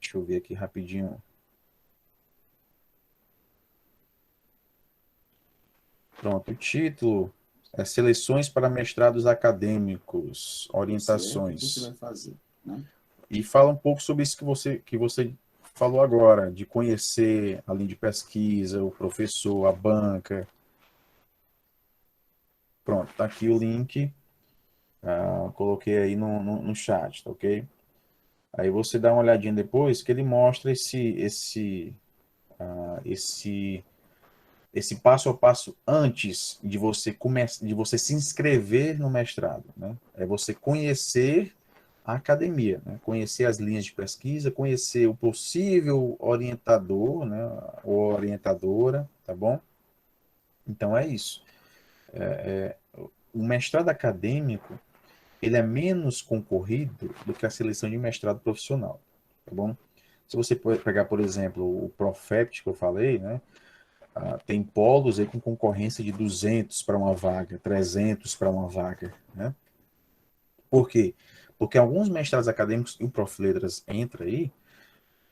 Deixa eu ver aqui rapidinho. Pronto, o título é Seleções para Mestrados Acadêmicos, Orientações. Você vai fazer, né? E fala um pouco sobre isso que você falou agora, de conhecer a linha de pesquisa, o professor, a banca. Pronto, tá aqui o link. Coloquei aí no chat, tá ok? Aí você dá uma olhadinha depois que ele mostra esse passo a passo antes de você começar, de você se inscrever no mestrado, né? É você conhecer a academia, né? Conhecer as linhas de pesquisa, conhecer o possível orientador, né? Ou orientadora, tá bom? Então é isso. O mestrado acadêmico ele é menos concorrido do que a seleção de mestrado profissional, tá bom? Se você pegar, por exemplo, o Profept que eu falei, né? Tem polos aí com concorrência de 200 para uma vaga, 300 para uma vaga, né? Por quê? Porque alguns mestrados acadêmicos, e o Profletras entra aí,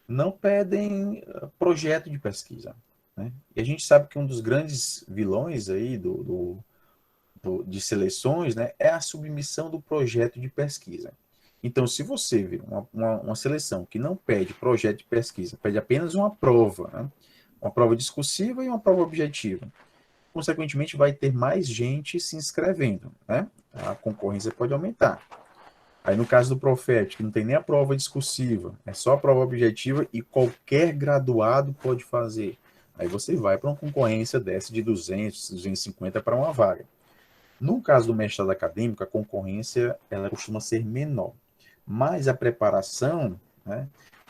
não pedem projeto de pesquisa, né? E a gente sabe que um dos grandes vilões aí de seleções, né, é a submissão do projeto de pesquisa. Então, se você vê uma seleção que não pede projeto de pesquisa, pede apenas uma prova, né, uma prova discursiva e uma prova objetiva, consequentemente vai ter mais gente se inscrevendo, né? A concorrência pode aumentar. Aí no caso do Profet, que não tem nem a prova discursiva, é só a prova objetiva e qualquer graduado pode fazer. Aí você vai para uma concorrência dessa de 200, 250 para uma vaga. No caso do mestrado acadêmico, a concorrência ela costuma ser menor, mas a preparação, né,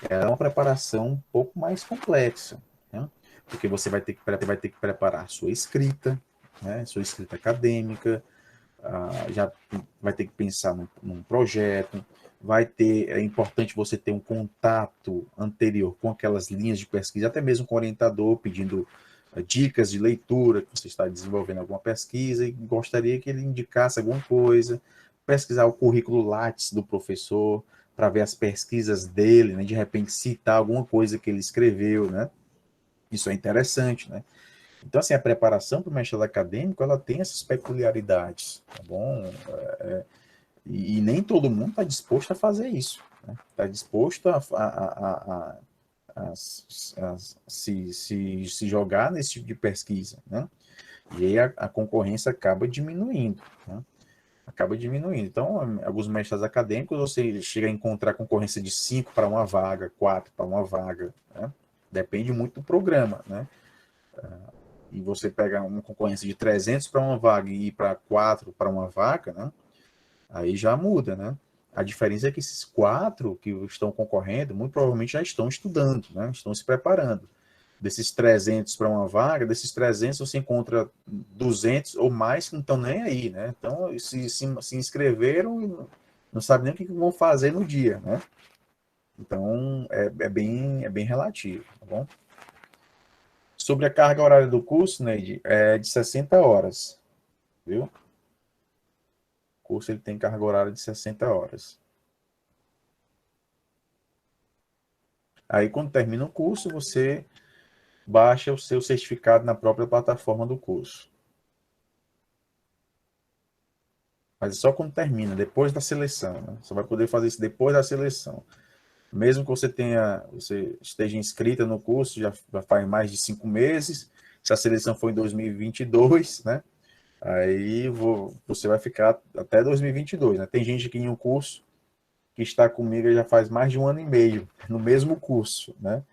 é uma preparação um pouco mais complexa, né, porque você vai ter que preparar sua escrita, né, sua escrita acadêmica, já vai ter que pensar num projeto, é importante você ter um contato anterior com aquelas linhas de pesquisa, até mesmo com o orientador, pedindo dicas de leitura, que você está desenvolvendo alguma pesquisa e gostaria que ele indicasse alguma coisa, pesquisar o currículo Lattes do professor, para ver as pesquisas dele, né, de repente citar alguma coisa que ele escreveu, né? Isso é interessante, né? Então, assim, a preparação para o mestrado acadêmico, ela tem essas peculiaridades, tá bom? E nem todo mundo está disposto a fazer isso, né? Está disposto a se jogar nesse tipo de pesquisa, né? E aí a concorrência acaba diminuindo, né? Acaba diminuindo. Então, alguns mestrados acadêmicos, você chega a encontrar concorrência de 5 para uma vaga, 4 para uma vaga, né? Depende muito do programa, né? E você pega uma concorrência de 300 para uma vaga e ir para 4 para uma vaga, né? Aí já muda, né? A diferença é que esses 4 que estão concorrendo, muito provavelmente já estão estudando, né? Estão se preparando. Desses 300 para uma vaga, desses 300 você encontra 200 ou mais que não estão nem aí, né? Então, se inscreveram e não sabem nem o que vão fazer no dia, né? Então, é bem relativo, tá bom? Sobre a carga horária do curso, Neide, é de 60 horas, viu? O curso ele tem carga horária de 60 horas. Aí, quando termina o curso, você baixa o seu certificado na própria plataforma do curso. Mas só quando termina, depois da seleção, né? Você vai poder fazer isso depois da seleção. Mesmo que você esteja inscrita no curso, já faz mais de 5 meses, se a seleção for em 2022, né? Aí você vai ficar até 2022, né? Tem gente aqui em um curso que está comigo já faz mais de 1 ano e meio, no mesmo curso, né?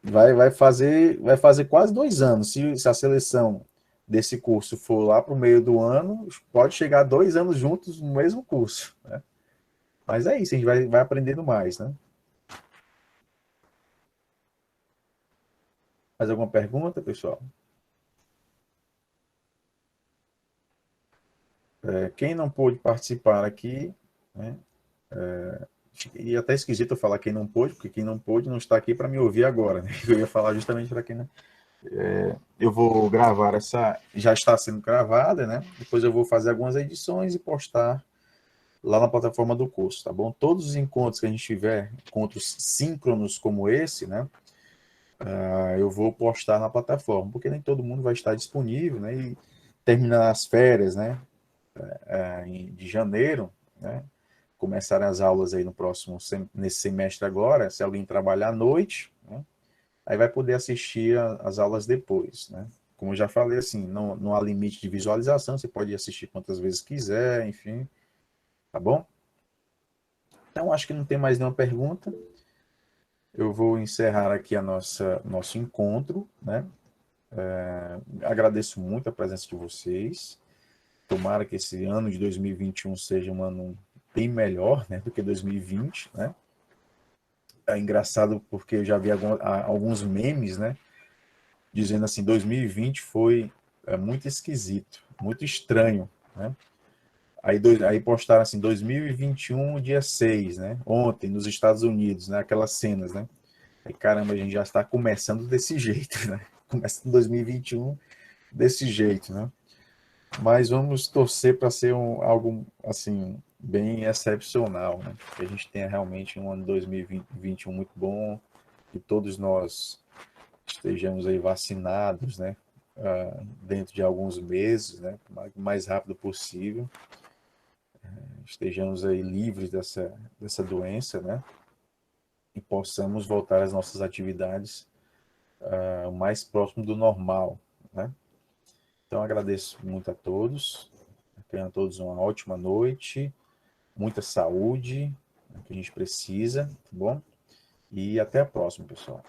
Vai fazer quase 2 anos. Se a seleção desse curso for lá para o meio do ano, pode chegar 2 anos juntos no mesmo curso, né? Mas é isso, a gente vai aprendendo mais, né? Mais alguma pergunta, pessoal? Quem não pôde participar aqui, né? E até esquisito eu falar quem não pôde, porque quem não pôde não está aqui para me ouvir agora, né? Eu ia falar justamente para quem não. Eu vou gravar essa, já está sendo gravada, né? Depois eu vou fazer algumas edições e postar lá na plataforma do curso, tá bom? Todos os encontros que a gente tiver, encontros síncronos como esse, né? Eu vou postar na plataforma, porque nem todo mundo vai estar disponível, né? E terminar as férias, né? De janeiro, né? Começarem as aulas aí nesse semestre agora, se alguém trabalhar à noite, né? Aí vai poder assistir as aulas depois, né? Como eu já falei, assim, não há limite de visualização, você pode assistir quantas vezes quiser, enfim, tá bom? Então, acho que não tem mais nenhuma pergunta. Eu vou encerrar aqui nosso encontro, né? Agradeço muito a presença de vocês. Tomara que esse ano de 2021 seja um ano bem melhor, né, do que 2020, né? É engraçado porque eu já vi alguns memes, né, dizendo assim, 2020 foi muito esquisito, muito estranho, né? Aí postaram assim, 2021, dia 6, né? Ontem, nos Estados Unidos, né? Aquelas cenas, né? Aí, caramba, a gente já está começando desse jeito, né? Começando 2021 desse jeito, né? Mas vamos torcer para ser algo, assim, bem excepcional, né? Que a gente tenha realmente um ano 2021 muito bom, que todos nós estejamos aí vacinados, né? Dentro de alguns meses, né? O mais rápido possível. Estejamos aí livres dessa doença, né? E possamos voltar às nossas atividades o mais próximo do normal, né? Então agradeço muito a todos, tenham todos uma ótima noite, muita saúde, que a gente precisa, tá bom? E até a próxima, pessoal.